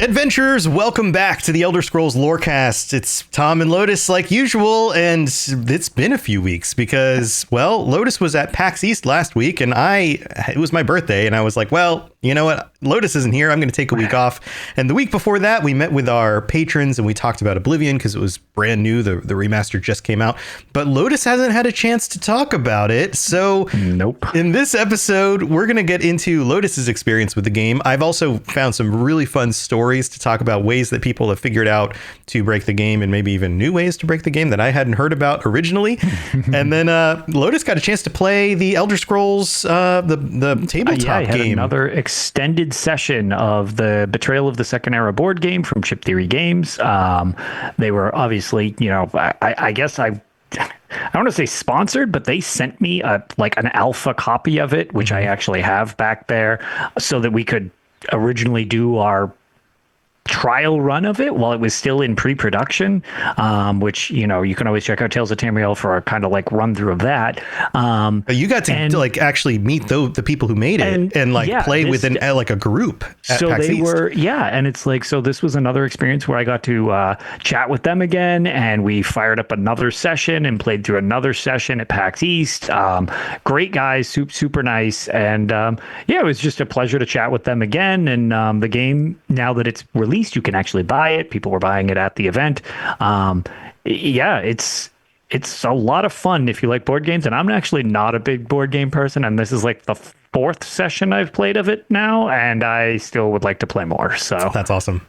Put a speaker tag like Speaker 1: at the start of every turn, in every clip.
Speaker 1: Adventurers, welcome back to the Elder Scrolls Lorecast. It's Tom and Lotus like usual, and it's been a few weeks because, well, Lotus was at PAX East last week, and it was my birthday, and I was like, well, you know what? Lotus isn't here. I'm going to take a week off. And the week before that, we met with our patrons and we talked about Oblivion because it was brand new. The remaster just came out, but Lotus hasn't had a chance to talk about it. So
Speaker 2: nope.
Speaker 1: In this episode, we're going to get into Lotus's experience with the game. I've also found some really fun stories to talk about ways that people have figured out to break the game and maybe even new ways to break the game that I hadn't heard about originally. And then Lotus got a chance to play the Elder Scrolls, the tabletop game.
Speaker 2: Another extended session of the Betrayal of the Second Era board game from Chip Theory Games. They were obviously, I guess I don't want to say sponsored, but they sent me an alpha copy of it, which I actually have back there, so that we could originally do our trial run of it while it was still in pre-production, which you can always check out Tales of Tamriel for a kind of run through of that.
Speaker 1: You got to actually meet the people who made it and play within a group at
Speaker 2: so
Speaker 1: PAX
Speaker 2: they
Speaker 1: East.
Speaker 2: were and it's so this was another experience where I got to chat with them again, and we fired up another session and played through another session at PAX East. Great guys, super nice, and it was just a pleasure to chat with them again. And the game, now that it's released, you can actually buy it. People were buying it at the event. It's a lot of fun if you like board games, and I'm actually not a big board game person, and this is the fourth session I've played of it now, and I still would like to play more. So
Speaker 1: that's awesome.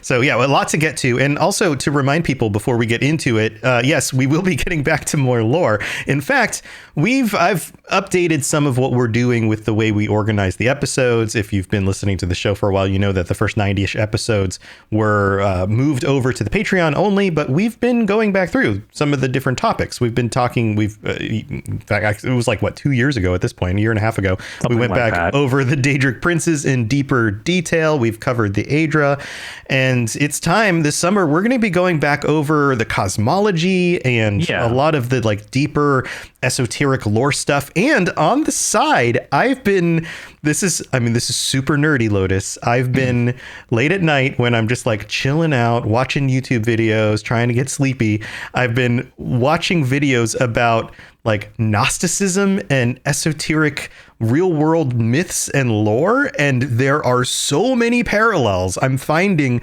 Speaker 1: So a lot to get to, and also to remind people before we get into it, yes, we will be getting back to more lore. In fact, I've updated some of what we're doing with the way we organize the episodes. If you've been listening to the show for a while, you know that the first 90-ish episodes were moved over to the Patreon only, but we've been going back through some of the different topics. We've been talking, in fact, it was 2 years ago at this point, a year and a half ago. We went back over the Daedric princes in deeper detail. We've covered the Aedra, and it's time this summer. We're going to be going back over the cosmology and a lot of the deeper esoteric lore stuff. And on the side, this is super nerdy, Lotus. I've been late at night when I'm just chilling out, watching YouTube videos, trying to get sleepy. I've been watching videos about Gnosticism and esoteric real world myths and lore, and there are so many parallels. I'm finding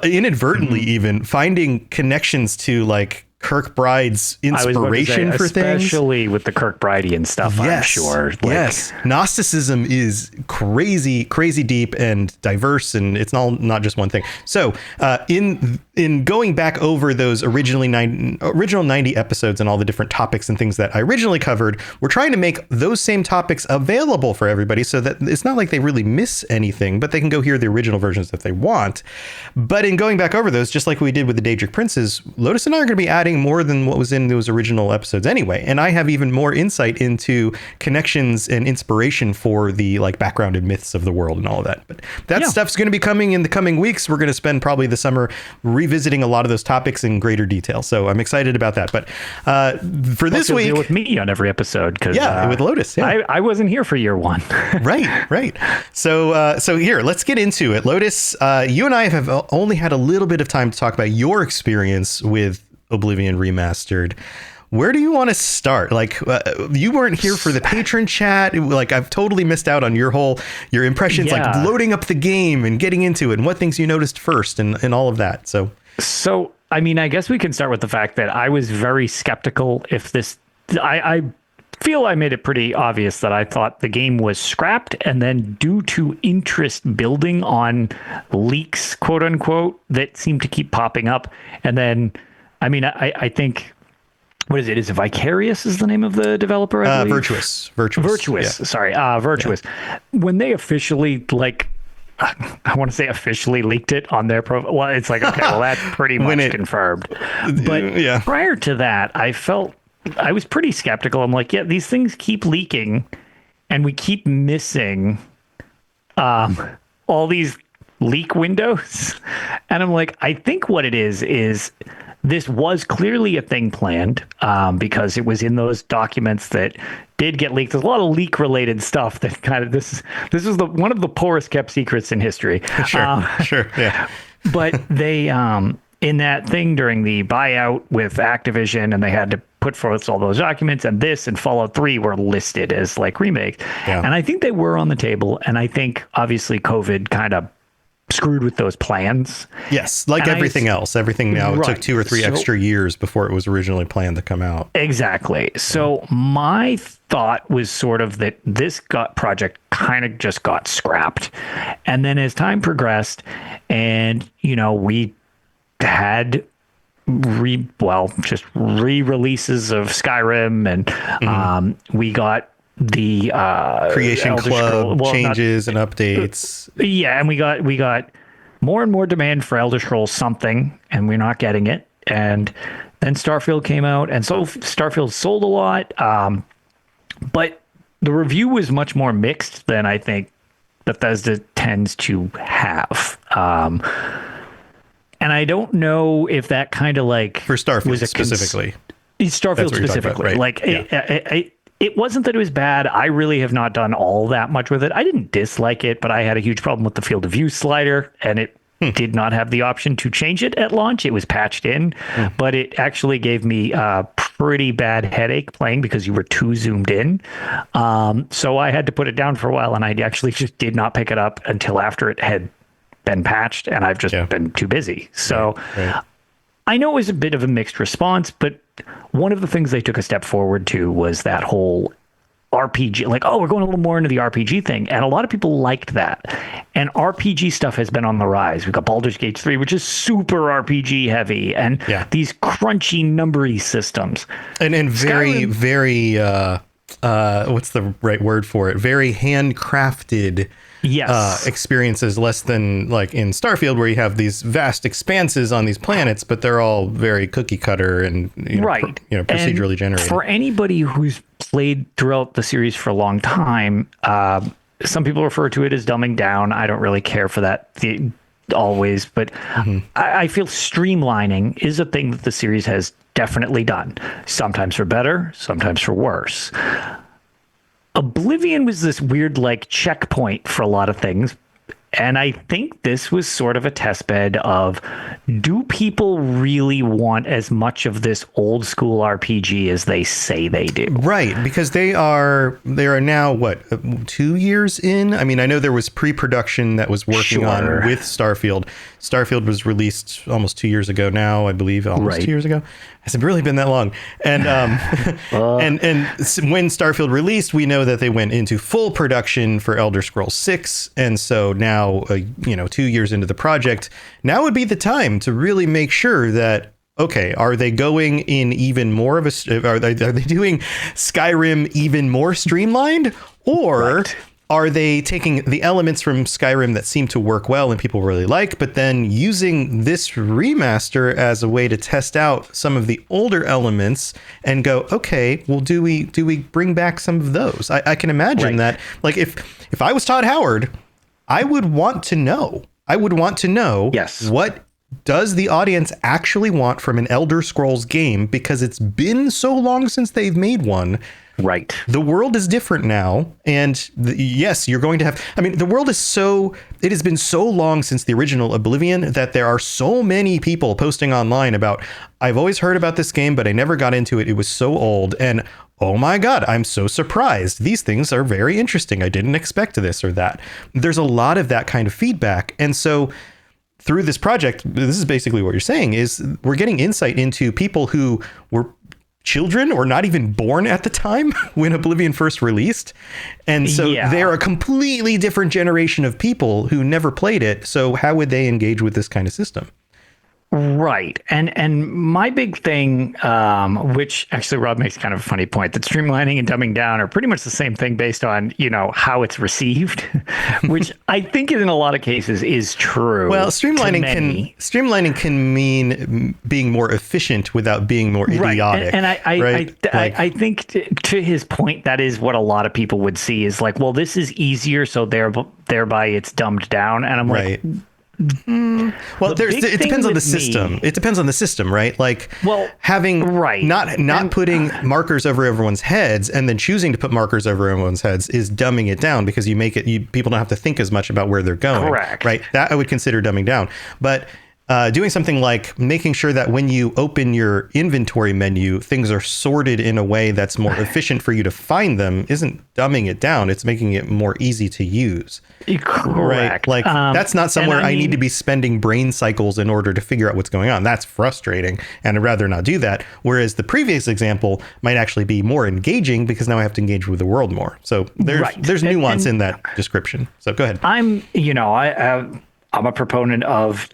Speaker 1: inadvertently even finding connections to Kirkbride's inspiration for things,
Speaker 2: especially with the Kirkbridean stuff.
Speaker 1: Yes,
Speaker 2: I'm sure.
Speaker 1: Yes, Gnosticism is crazy deep and diverse, and it's not just one thing. So, in going back over those original 90 episodes and all the different topics and things that I originally covered, we're trying to make those same topics available for everybody, so that it's not like they really miss anything, but they can go hear the original versions if they want. But in going back over those, just like we did with the Daedric Princes, Lotus and I are going to be adding more than what was in those original episodes anyway. And I have even more insight into connections and inspiration for the background and myths of the world and all of that. But that stuff's going to be coming in the coming weeks. We're going to spend probably the summer revisiting a lot of those topics in greater detail. So I'm excited about that. But for this week,
Speaker 2: deal with me on every episode, because
Speaker 1: with Lotus,
Speaker 2: I wasn't here for year one.
Speaker 1: right. So here, let's get into it. Lotus, you and I have only had a little bit of time to talk about your experience with Oblivion Remastered. Where do you want to start? You weren't here for the patron chat. I've totally missed out on your impressions, loading up the game and getting into it and what things you noticed first and all of that. So,
Speaker 2: I guess we can start with the fact that I was very skeptical if this, I feel I made it pretty obvious that I thought the game was scrapped, and then due to interest building on leaks, quote unquote, that seem to keep popping up. And then, I think, what is it? Is it Vicarious is the name of the developer?
Speaker 1: Virtuous.
Speaker 2: Yeah. Sorry. Virtuous. Yeah. When they officially I want to say officially leaked it on their profile. Well, it's okay, well, that's pretty much confirmed. But prior to that, I was pretty skeptical. I'm these things keep leaking and we keep missing all these leak windows. And I'm I think what it is this was clearly a thing planned, because it was in those documents that did get leaked. There's a lot of leak related stuff that kind of this is one of the poorest kept secrets in history.
Speaker 1: Sure, yeah.
Speaker 2: But they in that thing during the buyout with Activision, and they had to put forth all those documents, and this and Fallout 3 were listed as like remakes.
Speaker 1: Yeah.
Speaker 2: And I think they were on the table, and I think obviously COVID kind of screwed with those plans.
Speaker 1: Yes, like
Speaker 2: And
Speaker 1: everything else. Everything now, it took 2 or 3 extra years before it was originally planned to come out.
Speaker 2: Exactly. So my thought was sort of that this project kind of just got scrapped. And then as time progressed, and, you know, we had re-releases of Skyrim, and we got the
Speaker 1: Creation
Speaker 2: Elder
Speaker 1: Club changes and updates.
Speaker 2: Yeah, and we got more and more demand for Elder Scrolls something, and we're not getting it. And then Starfield came out, and so Starfield sold a lot, but the review was much more mixed than I think Bethesda tends to have. And I don't know if that kind of like
Speaker 1: for Starfield specifically.
Speaker 2: Starfield specifically,
Speaker 1: about, right?
Speaker 2: It wasn't that it was bad. I really have not done all that much with it. I didn't dislike it, but I had a huge problem with the field of view slider, and it did not have the option to change it at launch. It was patched in, but it actually gave me a pretty bad headache playing because you were too zoomed in. So I had to put it down for a while, and I actually just did not pick it up until after it had been patched, and I've just been too busy. So I know it was a bit of a mixed response, but one of the things they took a step forward to was that whole RPG, like, oh, we're going a little more into the RPG thing. And a lot of people liked that. And RPG stuff has been on the rise. We've got Baldur's Gate 3, which is super RPG heavy, and these crunchy numbery systems.
Speaker 1: And very, very, what's the right word for it? Very handcrafted experiences, less than like in Starfield, where you have these vast expanses on these planets, but they're all very cookie cutter and procedurally generated.
Speaker 2: For anybody who's played throughout the series for a long time, some people refer to it as dumbing down. I don't really care for that always, but I feel streamlining is a thing that the series has definitely done. Sometimes for better, sometimes for worse. Oblivion was this weird like checkpoint for a lot of things. And I think this was sort of a test bed of, do people really want as much of this old school RPG as they say they do?
Speaker 1: Right, because they are now, 2 years in? I mean, I know there was pre-production that was working on with Starfield. Starfield was released almost 2 years ago now, I believe, almost 2 years ago. Has it really been that long? And and when Starfield released, we know that they went into full production for Elder Scrolls 6, and so now 2 years into the project, now would be the time to really make sure that, okay, are they going in even more of are they doing Skyrim even more streamlined, or are they taking the elements from Skyrim that seem to work well and people really like, but then using this remaster as a way to test out some of the older elements and go, okay, well, do we bring back some of those? I can imagine that, like, if I was Todd Howard, I would want to know. What does the audience actually want from an Elder Scrolls game, because it's been so long since they've made one.
Speaker 2: Right.
Speaker 1: The world is different now. And yes, you're going to have, I mean, the world is it has been so long since the original Oblivion that there are so many people posting online about, I've always heard about this game, but I never got into it. It was so old. And oh my God, I'm so surprised. These things are very interesting. I didn't expect this or that. There's a lot of that kind of feedback. And so through this project, this is basically what you're saying, is we're getting insight into people who were children or not even born at the time when Oblivion first released. And so they're a completely different generation of people who never played it. So how would they engage with this kind of system?
Speaker 2: Right. And my big thing, which actually Rob makes kind of a funny point, that streamlining and dumbing down are pretty much the same thing based on, how it's received, which I think in a lot of cases is true.
Speaker 1: Well, streamlining can mean being more efficient without being more idiotic.
Speaker 2: And I think to his point, that is what a lot of people would see is like, well, this is easier, so thereby it's dumbed down. And I'm like,
Speaker 1: Well, it depends on the system. It depends on the system, right? Like, having not putting markers over everyone's heads and then choosing to put markers over everyone's heads is dumbing it down, because you make it, people don't have to think as much about where they're going.
Speaker 2: Correct.
Speaker 1: Right. That I would consider dumbing down. But doing something like making sure that when you open your inventory menu, things are sorted in a way that's more efficient for you to find them isn't dumbing it down. It's making it more easy to use.
Speaker 2: Correct.
Speaker 1: Right? Like, that's not somewhere I need to be spending brain cycles in order to figure out what's going on. That's frustrating, and I'd rather not do that. Whereas the previous example might actually be more engaging, because now I have to engage with the world more. So there's nuance in that description. So go ahead.
Speaker 2: I'm a proponent of,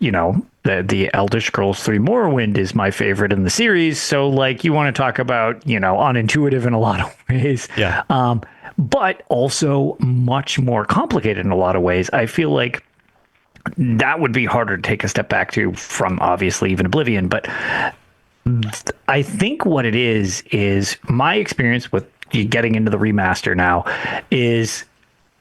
Speaker 2: the Elder Scrolls 3 Morrowind is my favorite in the series. So, like, you want to talk about, unintuitive in a lot of ways.
Speaker 1: Yeah.
Speaker 2: But also much more complicated in a lot of ways. I feel like that would be harder to take a step back to from, obviously, even Oblivion. But I think what it is my experience with getting into the remaster now is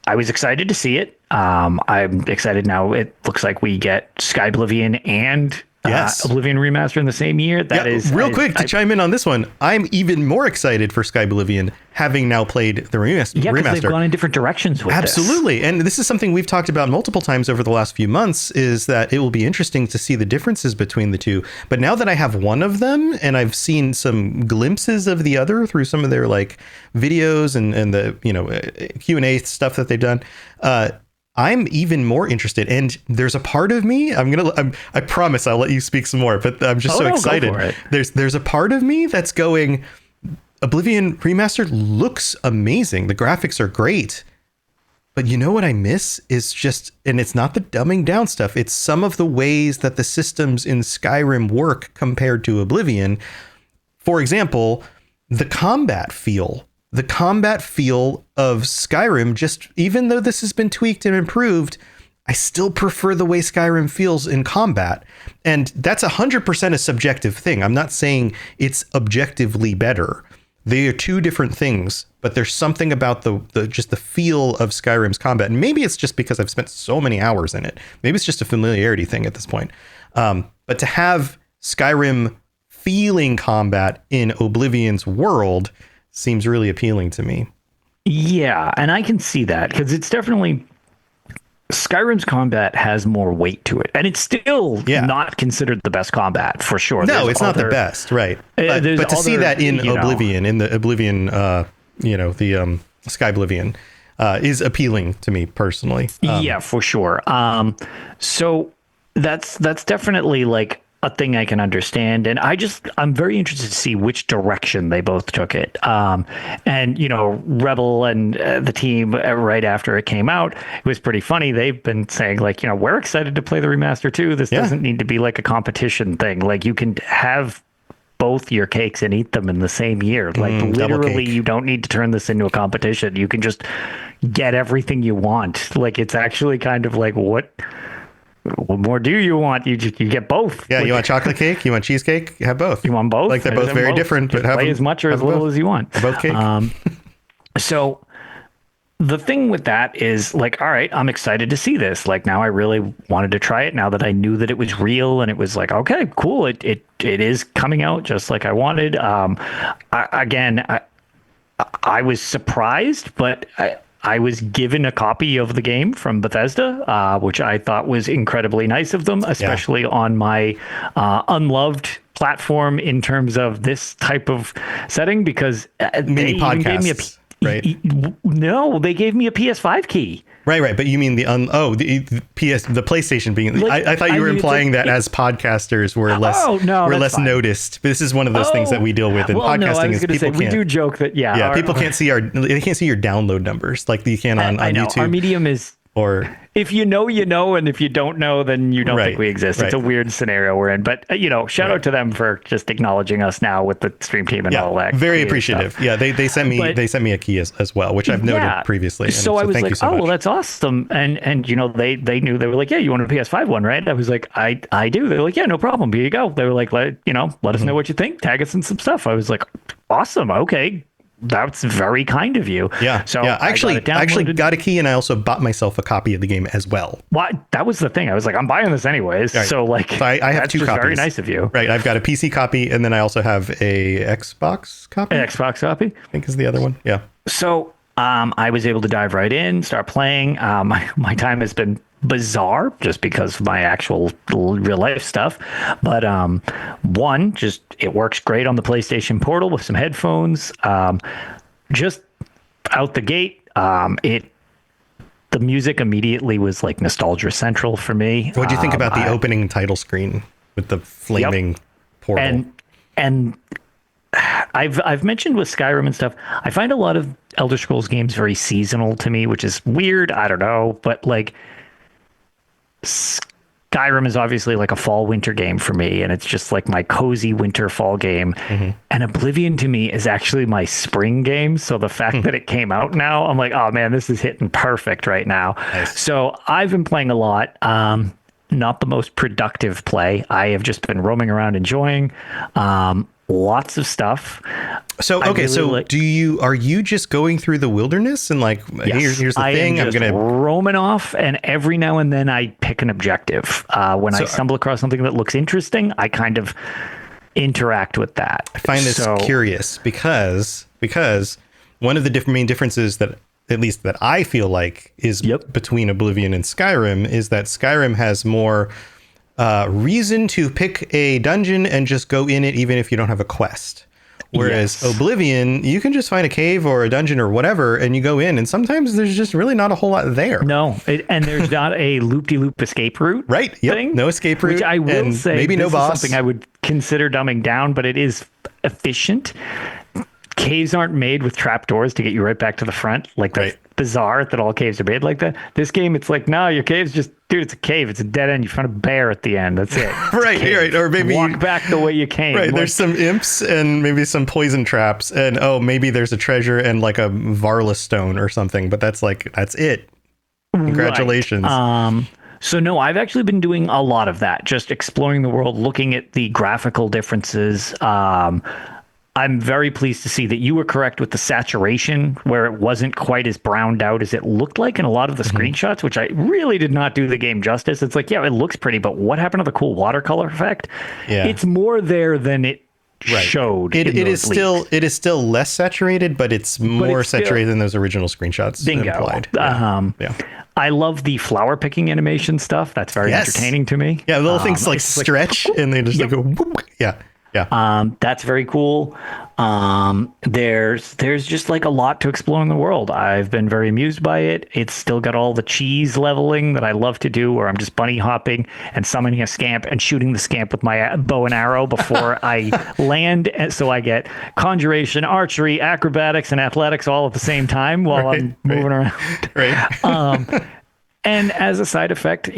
Speaker 2: I was excited to see it. I'm excited now. It looks like we get Sky Oblivion and Oblivion Remaster in the same year. That is
Speaker 1: real quick to chime in on this one. I'm even more excited for Sky Oblivion, having now played the remaster.
Speaker 2: Yeah, because they've gone in different directions with
Speaker 1: Absolutely. And this is something we've talked about multiple times over the last few months, is that it will be interesting to see the differences between the two. But now that I have one of them, and I've seen some glimpses of the other through some of their like videos and the Q&A stuff that they've done, I'm even more interested. And there's a part of me, I promise I'll let you speak some more, but I'm just excited.
Speaker 2: Go for it.
Speaker 1: There's a part of me that's going, Oblivion Remastered looks amazing. The graphics are great. But you know what I miss is just, and it's not the dumbing down stuff, it's some of the ways that the systems in Skyrim work compared to Oblivion. For example, the combat feel of Skyrim, just even though this has been tweaked and improved, I still prefer the way Skyrim feels in combat. And that's 100% a subjective thing. I'm not saying it's objectively better. They are two different things, but there's something about the just the feel of Skyrim's combat. And maybe it's just because I've spent so many hours in it. Maybe it's just a familiarity thing at this point. But to have Skyrim feeling combat in Oblivion's world seems really appealing to me.
Speaker 2: Yeah, and I can see that, because it's definitely, Skyrim's combat has more weight to it, and it's still not considered the best combat for sure.
Speaker 1: No, it's not the best, right? But to see that in Oblivion, in the Oblivion, the Sky Oblivion, is appealing to me personally.
Speaker 2: Yeah, for sure. So that's definitely like a thing I can understand. And I'm very interested to see which direction they both took it. And, Rebel and the team right after it came out, it was pretty funny. They've been saying like, we're excited to play the remaster too. This doesn't need to be like a competition thing. Like, you can have both your cakes and eat them in the same year. Like, literally, you don't need to turn this into a competition. You can just get everything you want. Like, it's actually kind of like, what more do you want? You get both.
Speaker 1: Yeah, you want chocolate cake? You want cheesecake? You have both.
Speaker 2: You want both?
Speaker 1: Like, they're both very different, but
Speaker 2: play as much or as little as you want.
Speaker 1: They're both cake.
Speaker 2: So the thing with that is, like, all right, I'm excited to see this. Like, now I really wanted to try it now that I knew that it was real, and it was like, okay, cool. It is coming out just like I wanted. I was surprised, but I was given a copy of the game from Bethesda, which I thought was incredibly nice of them, especially on my unloved platform in terms of this type of setting, because
Speaker 1: mini podcasts, right?
Speaker 2: No, they gave me a PS5 key.
Speaker 1: Right. But you mean the PlayStation being? Like, I thought you were implying that as podcasters we're less noticed. But this is one of those things that we deal with in podcasting. Is people
Speaker 2: we do joke that
Speaker 1: people can't see they can't see your download numbers like you can on YouTube.
Speaker 2: Our medium is, or if you know, and if you don't know, then you don't think we exist. It's a weird scenario we're in. But shout out to them for just acknowledging us now with the stream team and all that.
Speaker 1: Very appreciative. Stuff. Yeah, they sent me a key as well, which I've noted previously.
Speaker 2: So I was like, well, that's awesome. And they knew, they were like, yeah, you want a PS5 one, right? I was like, I do. They were like, yeah, no problem. Here you go. They were like, let us know what you think. Tag us in some stuff. I was like, awesome. Okay. that's very kind of you.
Speaker 1: Yeah.
Speaker 2: So
Speaker 1: yeah. I actually
Speaker 2: downloaded.
Speaker 1: got a key, and I also bought myself a copy of the game as well.
Speaker 2: Well, that was the thing. I was like, I'm buying this anyways.
Speaker 1: Right.
Speaker 2: So like,
Speaker 1: So I have
Speaker 2: that's
Speaker 1: two
Speaker 2: just
Speaker 1: copies.
Speaker 2: very nice of you.
Speaker 1: Right. I've got a PC copy, and then I also have a Xbox copy.
Speaker 2: An Xbox copy.
Speaker 1: I think is the other one. Yeah.
Speaker 2: So I was able to dive right in, start playing. My time has been bizarre just because of my actual real life stuff. But one, just it works great on the PlayStation Portal with some headphones. Just out the gate, the music immediately was like nostalgia central for me.
Speaker 1: What do you think about the opening title screen with the flaming portal?
Speaker 2: And I've mentioned with Skyrim and stuff, I find a lot of Elder Scrolls games very seasonal to me, which is weird. I don't know, but like Skyrim is obviously like a fall winter game for me, and it's just like my cozy winter fall game. Mm-hmm. And Oblivion to me is actually my spring game. So the fact that it came out now, I'm like, oh man, this is hitting perfect right now.
Speaker 1: Nice.
Speaker 2: So I've been playing a lot. Not the most productive play. I have just been roaming around enjoying lots of stuff.
Speaker 1: So okay, really are you just going through the wilderness and like
Speaker 2: yes,
Speaker 1: here's the thing,
Speaker 2: I'm gonna roaming off, and every now and then I pick an objective. When I stumble across something that looks interesting, I kind of interact with that.
Speaker 1: I find this curious because one of the main differences that at least that I feel like is between Oblivion and Skyrim is that Skyrim has more reason to pick a dungeon and just go in it even if you don't have a quest. Whereas Oblivion, you can just find a cave or a dungeon or whatever, and you go in, and sometimes there's just really not a whole lot there.
Speaker 2: No, and there's not a loop-de-loop escape route.
Speaker 1: Right. Yep.
Speaker 2: Thing,
Speaker 1: no escape route.
Speaker 2: Which I will say,
Speaker 1: maybe no boss.
Speaker 2: Is something I would consider dumbing down, but it is efficient. Caves aren't made with trapdoors to get you right back to the front. Like that's bizarre that all caves are made like that. This game, it's like, no, your cave's just, dude, it's a cave. It's a dead end. You find a bear at the end. That's it.
Speaker 1: right. Or maybe
Speaker 2: walk back the way you came.
Speaker 1: Right. There's some imps and maybe some poison traps, and maybe there's a treasure and like a Varla stone or something. But that's it. Congratulations.
Speaker 2: Right. So no, I've actually been doing a lot of that, just exploring the world, looking at the graphical differences. I'm very pleased to see that you were correct with the saturation, where it wasn't quite as browned out as it looked like in a lot of the screenshots, which I really did not do the game justice. It's like, yeah, it looks pretty, but what happened to the cool watercolor effect? Yeah. It's more there than it showed. It is
Speaker 1: still less saturated, but it's more saturated than those original screenshots.
Speaker 2: Bingo.
Speaker 1: Implied.
Speaker 2: I love the flower picking animation stuff. That's very entertaining to me.
Speaker 1: Yeah, little things like stretch and they just go whoop. Yeah.
Speaker 2: That's very cool. There's just like a lot to explore in the world. I've been very amused by it. It's still got all the cheese leveling that I love to do, where I'm just bunny hopping and summoning a scamp and shooting the scamp with my bow and arrow before I land. And so I get conjuration, archery, acrobatics, and athletics all at the same time while I'm moving around.
Speaker 1: Right.
Speaker 2: And as a side effect,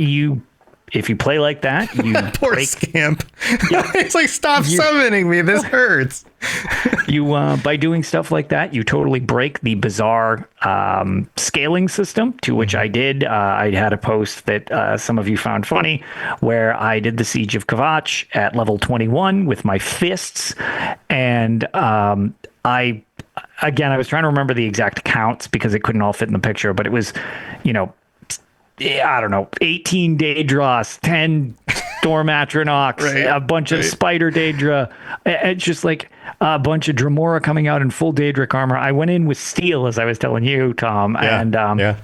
Speaker 2: if you play like that, you
Speaker 1: poor scamp. It's like, stop summoning me. This hurts.
Speaker 2: You by doing stuff like that, you totally break the bizarre scaling system, to which I did. I had a post that some of you found funny, where I did the Siege of Kvatch at level 21 with my fists, and I was trying to remember the exact counts because it couldn't all fit in the picture, but it was, I don't know, 18 Daedras, 10 Storm Atronachs, a bunch of Spider Daedra. It's just like a bunch of Dremora coming out in full Daedric armor. I went in with steel, as I was telling you, Tom, and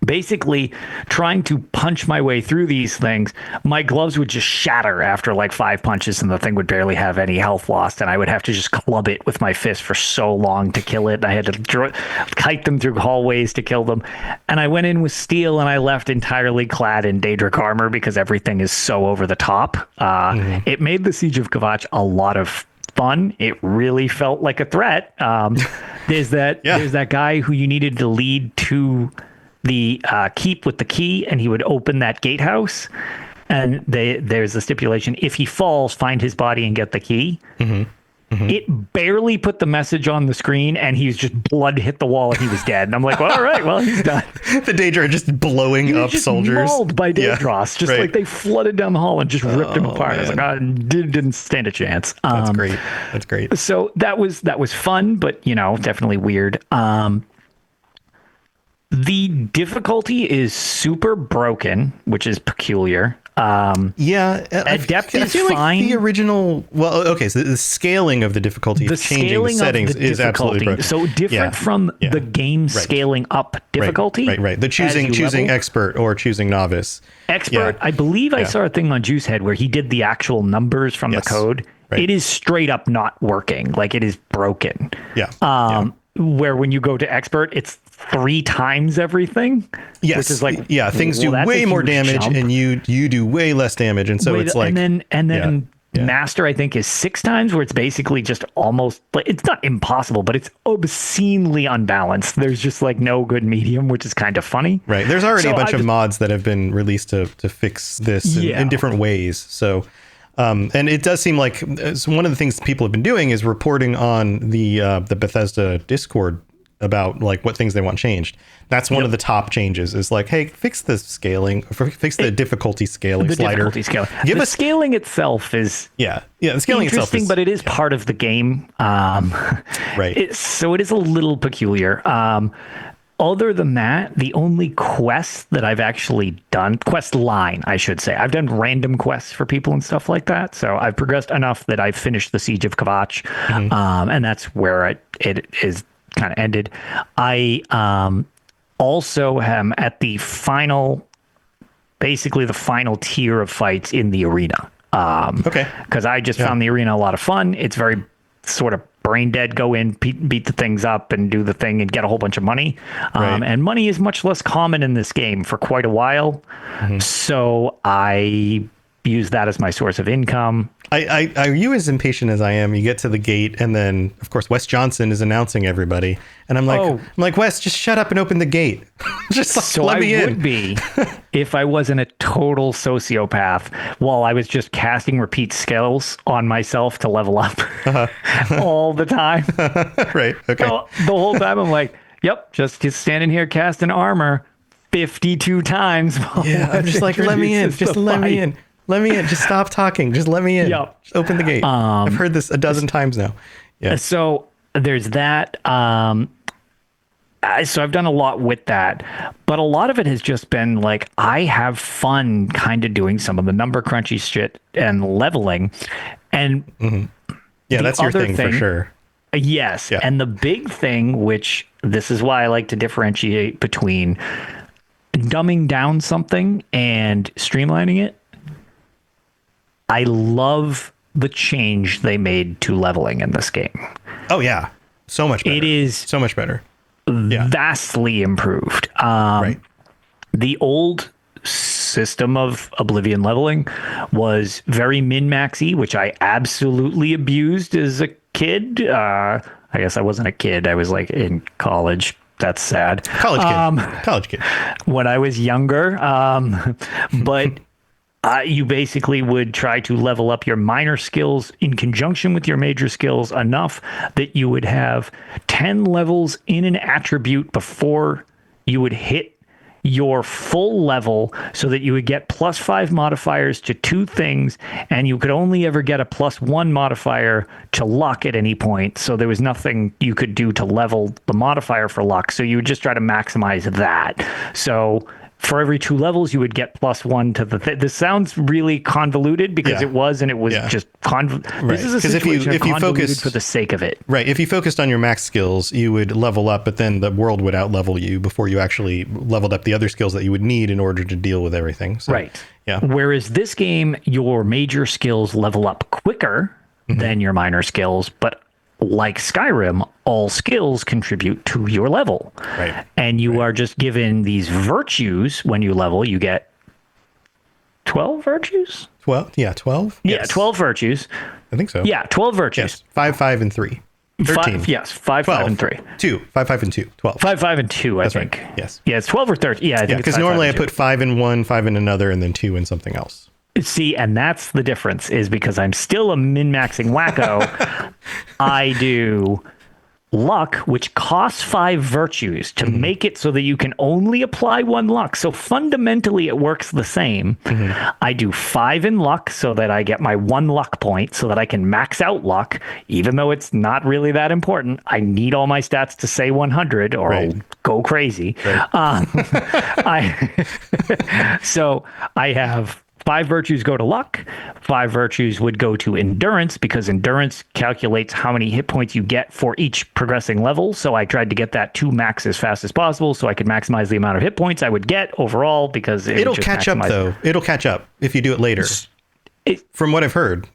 Speaker 2: basically trying to punch my way through these things. My gloves would just shatter after like 5 punches, and the thing would barely have any health lost, and I would have to just club it with my fist for so long to kill it. I had to kite them through hallways to kill them, and I went in with steel, and I left entirely clad in Daedric armor because everything is so over the top. It made the Siege of Kvatch a lot of fun. It really felt like a threat. There's that guy who you needed to lead to the keep with the key, and he would open that gatehouse, and there's a stipulation: if he falls, find his body and get the key. It barely put the message on the screen, and he was just blood hit the wall, and he was dead. And I'm like, well, all right, well, he's done.
Speaker 1: The Daedra just blowing up
Speaker 2: Just
Speaker 1: soldiers.
Speaker 2: mauled by Daedros, just
Speaker 1: right.
Speaker 2: like they flooded down the hall and just ripped him apart. I was like, I didn't stand a chance.
Speaker 1: That's great. That's great.
Speaker 2: So that was fun, but definitely weird. The difficulty is super broken, which is peculiar. Adept is
Speaker 1: feel
Speaker 2: fine.
Speaker 1: Like the original, so the scaling of the difficulty, changing the settings is absolutely broken.
Speaker 2: So different from the game scaling up difficulty.
Speaker 1: Right. The choosing expert or choosing novice.
Speaker 2: Expert, I believe I saw a thing on Juicehead where he did the actual numbers from the code. Right. It is straight up not working. Like, it is broken. Where when you go to expert, it's 3 times everything.
Speaker 1: Yes.
Speaker 2: Which is like,
Speaker 1: things do way more damage
Speaker 2: jump.
Speaker 1: and you do way less damage. And so it's like,
Speaker 2: and then master, I think, is 6 times, where it's basically just almost like, it's not impossible, but it's obscenely unbalanced. There's just like no good medium, which is kind of funny.
Speaker 1: Right. There's already a bunch of mods that have been released to fix this in different ways. So, and it does seem like one of the things people have been doing is reporting on the Bethesda Discord about like what things they want changed. That's one of the top changes is like, hey, fix the scaling, fix the difficulty scaling slider.
Speaker 2: The scaling itself is
Speaker 1: the scaling itself is,
Speaker 2: but it is part of the game.
Speaker 1: Right.
Speaker 2: So it is a little peculiar. Other than that, the only quest that I've actually done, quest line, I should say, I've done random quests for people and stuff like that. So I've progressed enough that I've finished the Siege of Kavach, and that's where it is kind of ended. I also am at the final, basically the final tier of fights in the arena. Because I just found the arena a lot of fun. It's very sort of brain dead. Go in, beat the things up and do the thing and get a whole bunch of money. And money is much less common in this game for quite a while. So I use that as my source of income.
Speaker 1: Are you as impatient as I am? You get to the gate, and then of course Wes Johnson is announcing everybody, and I'm like, Wes, just shut up and open the gate. Just let me in.
Speaker 2: I would be if I wasn't a total sociopath while I was just casting repeat skills on myself to level up all the time.
Speaker 1: Right. Okay.
Speaker 2: So the whole time I'm like, yep, just standing here casting armor 52 times.
Speaker 1: I'm just like, let me in. Just let me in. Let me in. Just stop talking. Just let me in.
Speaker 2: Yep.
Speaker 1: Just open the gate. I've heard this a dozen times now. Yeah.
Speaker 2: So there's that. So I've done a lot with that, but a lot of it has just been like, I have fun kind of doing some of the number crunchy shit and leveling. And
Speaker 1: that's your thing for sure.
Speaker 2: Yes. Yeah. And the big thing, which this is why I like to differentiate between dumbing down something and streamlining it. I love the change they made to leveling in this game.
Speaker 1: Oh, yeah. So much better.
Speaker 2: It is
Speaker 1: so much better.
Speaker 2: Vastly improved. Right. The old system of Oblivion leveling was very min-maxy, which I absolutely abused as a kid. I guess I wasn't a kid. I was like in college. That's sad.
Speaker 1: College kid.
Speaker 2: When I was younger. But you basically would try to level up your minor skills in conjunction with your major skills enough that you would have 10 levels in an attribute before you would hit your full level, so that you would get +5 modifiers to 2 things, and you could only ever get a +1 modifier to luck at any point. So there was nothing you could do to level the modifier for luck. So you would just try to maximize that. So for every 2 levels, you would get +1 to the this sounds really convoluted because it was just This is a situation if you focused for the sake of it.
Speaker 1: Right. If you focused on your max skills, you would level up, but then the world would out-level you before you actually leveled up the other skills that you would need in order to deal with everything. So,
Speaker 2: right.
Speaker 1: Yeah.
Speaker 2: Whereas this game, your major skills level up quicker than your minor skills, but like Skyrim, all skills contribute to your level.
Speaker 1: Right.
Speaker 2: And you are just given these virtues when you level. You get 12 virtues?
Speaker 1: 12? Yeah, 12?
Speaker 2: Yeah,
Speaker 1: Yes.
Speaker 2: 12 virtues.
Speaker 1: I think so.
Speaker 2: Yeah, 12 virtues.
Speaker 1: Yes. 5, 5, and 3. 13.
Speaker 2: 5, 5, and 3.
Speaker 1: 2. 5, 5, and 2. 12.
Speaker 2: 5, 5, and 2, I
Speaker 1: That's
Speaker 2: think.
Speaker 1: right. Yes.
Speaker 2: Yeah, it's 12 or 13. Yeah, I think it's
Speaker 1: because
Speaker 2: 5,
Speaker 1: normally
Speaker 2: 5,
Speaker 1: I put 5 in one, 5 in another, and then 2 in something else.
Speaker 2: See, and that's the difference, is because I'm still a min-maxing wacko. I do luck, which costs 5 virtues to make it so that you can only apply 1 luck. So fundamentally, it works the same. I do 5 in luck so that I get my 1 luck point so that I can max out luck, even though it's not really that important. I need all my stats to say 100 or I'll go crazy. So I have 5 virtues go to luck. 5 virtues would go to endurance, because endurance calculates how many hit points you get for each progressing level. So I tried to get that to max as fast as possible so I could maximize the amount of hit points I would get overall, because
Speaker 1: it'll catch up though. It'll catch up if you do it later. From what I've heard.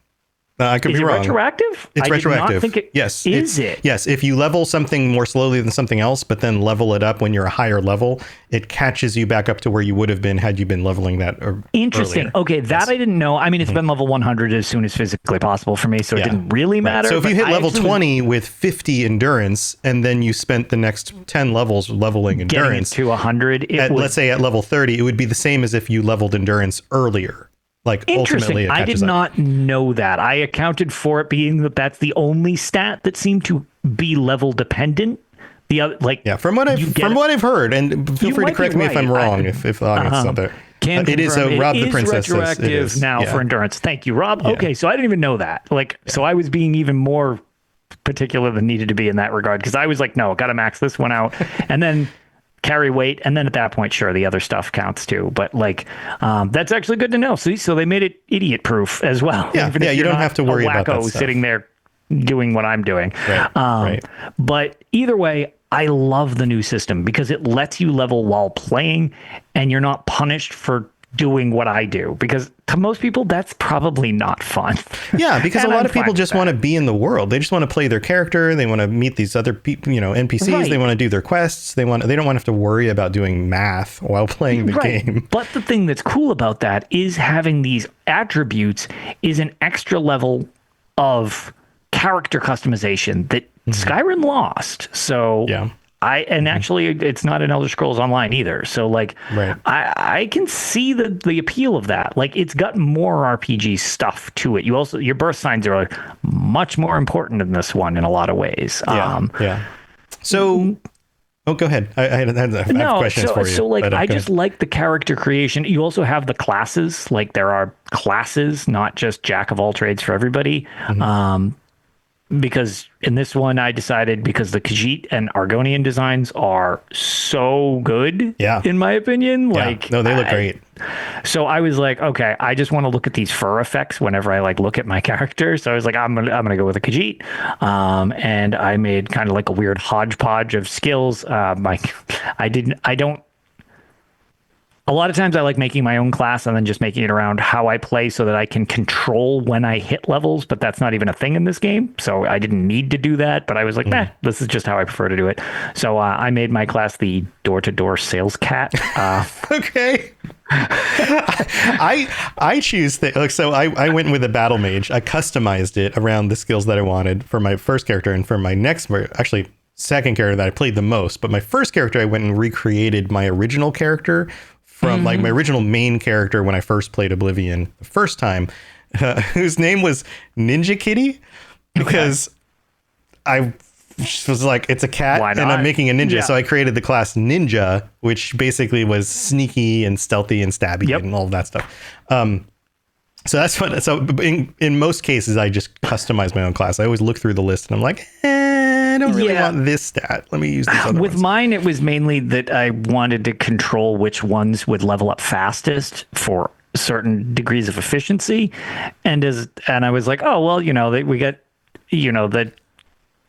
Speaker 1: I could be wrong.
Speaker 2: Retroactive?
Speaker 1: It's retroactive.
Speaker 2: Yes.
Speaker 1: Yes. If you level something more slowly than something else, but then level it up when you're a higher level, it catches you back up to where you would have been had you been leveling that.
Speaker 2: Interesting.
Speaker 1: Earlier.
Speaker 2: Okay, that I didn't know. I mean, it's been level 100 as soon as physically possible for me, so it didn't really matter.
Speaker 1: So if you hit level 20 with 50 endurance, and then you spent the next 10 levels leveling endurance
Speaker 2: to 100,
Speaker 1: let's say at level 30, it would be the same as if you leveled endurance earlier. Like,
Speaker 2: interesting. I did not know that. I accounted for it being that's the only stat that seemed to be level dependent. The other,
Speaker 1: from what I've heard, and feel free to correct me if I'm wrong. If the audience is not there, it is Rob the Princess
Speaker 2: retroactive now for endurance. Thank you, Rob. Yeah. Okay, so I didn't even know that. So I was being even more particular than needed to be in that regard, because I was like, no, got to max this one out, and then carry weight, and then at that point, sure, the other stuff counts too. But that's actually good to know. So they made it idiot proof as well.
Speaker 1: Yeah, you don't have to worry about that stuff.
Speaker 2: Sitting there doing what I'm doing.
Speaker 1: Right.
Speaker 2: But either way, I love the new system because it lets you level while playing, and you're not punished for doing what I do, because to most people that's probably not fun.
Speaker 1: Yeah, because a lot of people just want to be in the world. They just want to play their character. They want to meet these other people, NPCs. Right. They want to do their quests. They don't want to have to worry about doing math while playing the game. But
Speaker 2: the thing that's cool about that is having these attributes is an extra level of character customization that Skyrim lost. So actually it's not in Elder Scrolls Online either. So I can see the appeal of that. It's got more RPG stuff to it. Your birth signs are much more important in this one in a lot of ways.
Speaker 1: So go ahead. I have questions for you.
Speaker 2: So I just like the character creation. You also have the classes. There are classes, not just jack of all trades for everybody. Because in this one, I decided, because the Khajiit and Argonian designs are so good, in my opinion.
Speaker 1: No, they look great.
Speaker 2: So I was like, okay, I just want to look at these fur effects whenever I look at my character. So I was like, I'm gonna go with a Khajiit, and I made kind of a weird hodgepodge of skills. A lot of times I like making my own class and then just making it around how I play so that I can control when I hit levels, but that's not even a thing in this game. So I didn't need to do that, but I was like, this is just how I prefer to do it. So I made my class the door-to-door sales cat.
Speaker 1: Okay. I choose so I went with a battle mage. I customized it around the skills that I wanted for my first character, and for my second character that I played the most. But my first character, I went and recreated my original character from my original main character when I first played Oblivion the first time, whose name was Ninja Kitty, because I was like, it's a cat and I'm making a ninja. Yeah. So I created the class Ninja, which basically was sneaky and stealthy and stabby and all of that stuff. So that's what. So in most cases, I just customize my own class. I always look through the list and I'm like, I don't really want this stat. Let me use this other
Speaker 2: With mine, it was mainly that I wanted to control which ones would level up fastest for certain degrees of efficiency. And I was like, oh, well, we got, the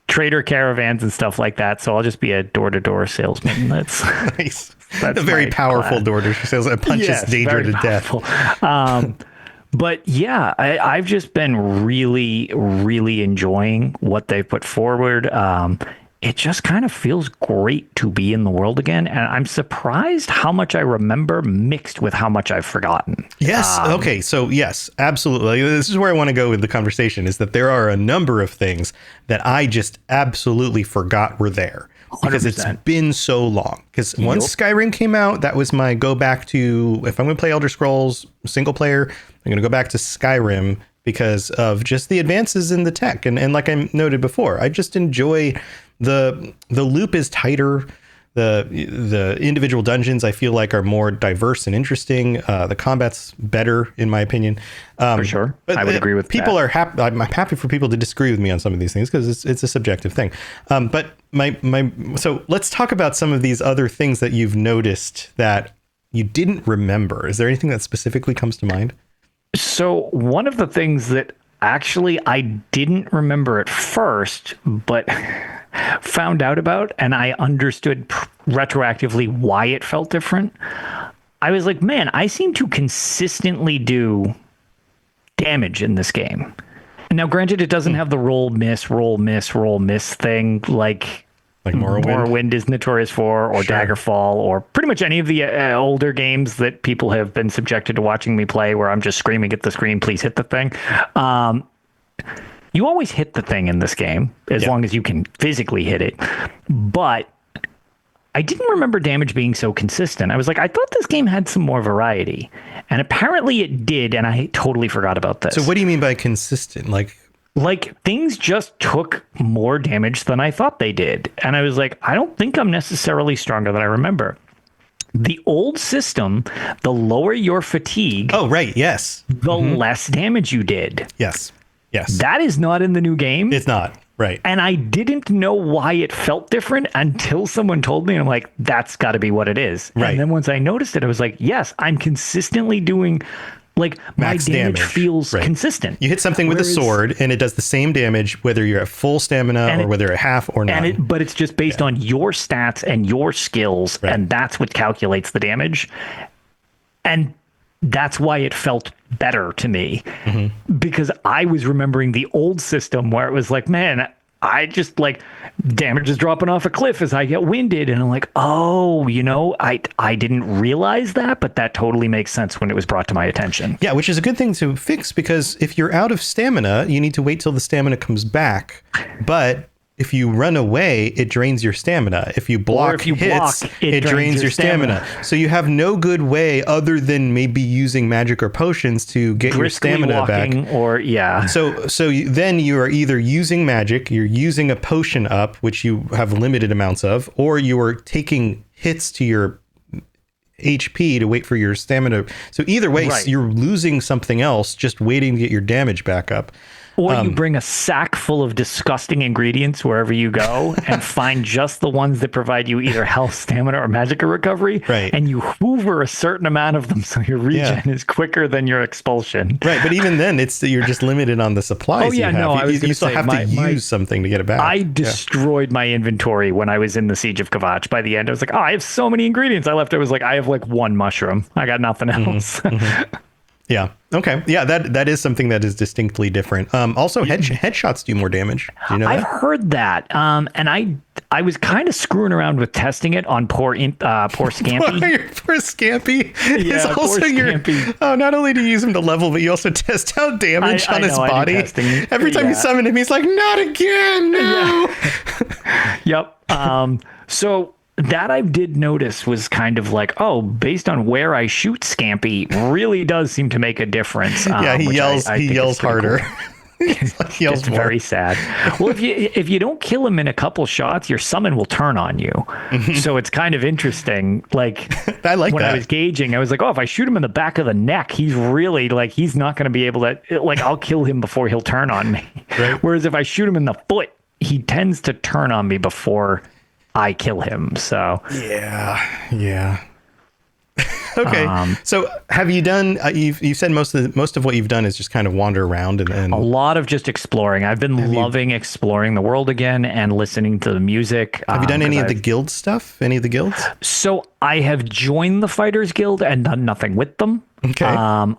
Speaker 2: trader caravans and stuff like that. So I'll just be a door-to-door salesman. That's
Speaker 1: nice. That's a very powerful door-to-door salesman. It punches danger to death.
Speaker 2: But yeah, I've just been really, really enjoying what they've put forward. It just kind of feels great to be in the world again. And I'm surprised how much I remember mixed with how much I've forgotten.
Speaker 1: Yes. Okay. So yes, absolutely. This is where I want to go with the conversation, is that there are a number of things that I just absolutely forgot were there. because it's
Speaker 2: 100%.
Speaker 1: been so long. Because once Skyrim came out, that was my go back to, if I'm going to play Elder Scrolls single player, I'm going to go back to Skyrim because of just the advances in the tech. And like I noted before, I just enjoy the loop is tighter. The individual dungeons I feel like are more diverse and interesting. The combat's better in my opinion.
Speaker 2: For sure. I would agree with
Speaker 1: people
Speaker 2: that.
Speaker 1: are happy. I'm happy for people to disagree with me on some of these things because it's a subjective thing. But so let's talk about some of these other things that you've noticed that you didn't remember. Is there anything that specifically comes to mind?
Speaker 2: So one of the things that actually I didn't remember at first, but found out about, and I understood retroactively why it felt different. I was like, man, I seem to consistently do damage in this game. Now, granted, it doesn't have the roll, miss thing like Morrowind is notorious for, or Daggerfall, or pretty much any of the older games that people have been subjected to watching me play where I'm just screaming at the screen, please hit the thing. You always hit the thing in this game as long as you can physically hit it. But I didn't remember damage being so consistent. I was like, I thought this game had some more variety. And apparently it did, and I totally forgot about this.
Speaker 1: So what do you mean by consistent?
Speaker 2: Like things just took more damage than I thought they did. And I was like, I don't think I'm necessarily stronger than I remember. The old system, the lower your fatigue.
Speaker 1: Oh, right. Yes.
Speaker 2: The less damage you did.
Speaker 1: Yes.
Speaker 2: That is not in the new game.
Speaker 1: It's not. Right.
Speaker 2: And I didn't know why it felt different until someone told me. And I'm like, that's got to be what it is.
Speaker 1: Right.
Speaker 2: And then once I noticed it, I was like, yes, I'm consistently doing, like,
Speaker 1: max
Speaker 2: my damage feels consistent.
Speaker 1: You hit something with a sword and it does the same damage whether you're at full stamina or whether you're at half or not.
Speaker 2: But it's just based on your stats and your skills, and that's what calculates the damage. And that's why it felt better to me, because I was remembering the old system where it was like, man, I just like damage is dropping off a cliff as I get winded. And I'm like, oh, I didn't realize that, but that totally makes sense when it was brought to my attention.
Speaker 1: Yeah, which is a good thing to fix because if you're out of stamina, you need to wait till the stamina comes back. But if you run away, it drains your stamina. If you block hits, it drains your stamina. So you have no good way other than maybe using magic or potions to get your stamina back. Then you are either using magic, you're using a potion up, which you have limited amounts of, or you are taking hits to your HP to wait for your stamina. So either way, you're losing something else just waiting to get your damage back up.
Speaker 2: Or you bring a sack full of disgusting ingredients wherever you go and find just the ones that provide you either health, stamina, or magic recovery.
Speaker 1: Right.
Speaker 2: And you hoover a certain amount of them so your regen is quicker than your expulsion.
Speaker 1: Right. But even then, you're just limited on the supplies. You still have to use something to get it back.
Speaker 2: I destroyed my inventory when I was in the Siege of Kvatch. By the end, I was like, I have so many ingredients. I was like, I have like one mushroom. I got nothing else.
Speaker 1: Yeah. Okay. Yeah. That is something that is distinctly different. Also, headshots do more damage. Do you know
Speaker 2: I've heard that. And I was kind of screwing around with testing it on poor Scampy.
Speaker 1: Poor Scampy.
Speaker 2: Yeah,
Speaker 1: also
Speaker 2: Scampy.
Speaker 1: Not only do you use him to level, but you also test out damage on his body. Every time you summon him, he's like, not again. No.
Speaker 2: Yeah. Yep. So that I did notice was kind of like, based on where I shoot Scampy really does seem to make a difference.
Speaker 1: He yells harder.
Speaker 2: Cool. It's very sad. Well, if you don't kill him in a couple shots, your summon will turn on you. So it's kind of interesting. Like
Speaker 1: I like
Speaker 2: when
Speaker 1: that.
Speaker 2: I was gauging, I was like, if I shoot him in the back of the neck, he's really like, he's not going to be able to, like, I'll kill him before he'll turn on me. Right. Whereas if I shoot him in the foot, he tends to turn on me before I kill him. So
Speaker 1: yeah. Okay. So have you done? You said most of what you've done is just kind of wander around and
Speaker 2: a lot of just exploring. I've been loving exploring the world again and listening to the music.
Speaker 1: Have you done any of the guild stuff? Any of the guilds?
Speaker 2: So I have joined the Fighters Guild and done nothing with them.
Speaker 1: Okay.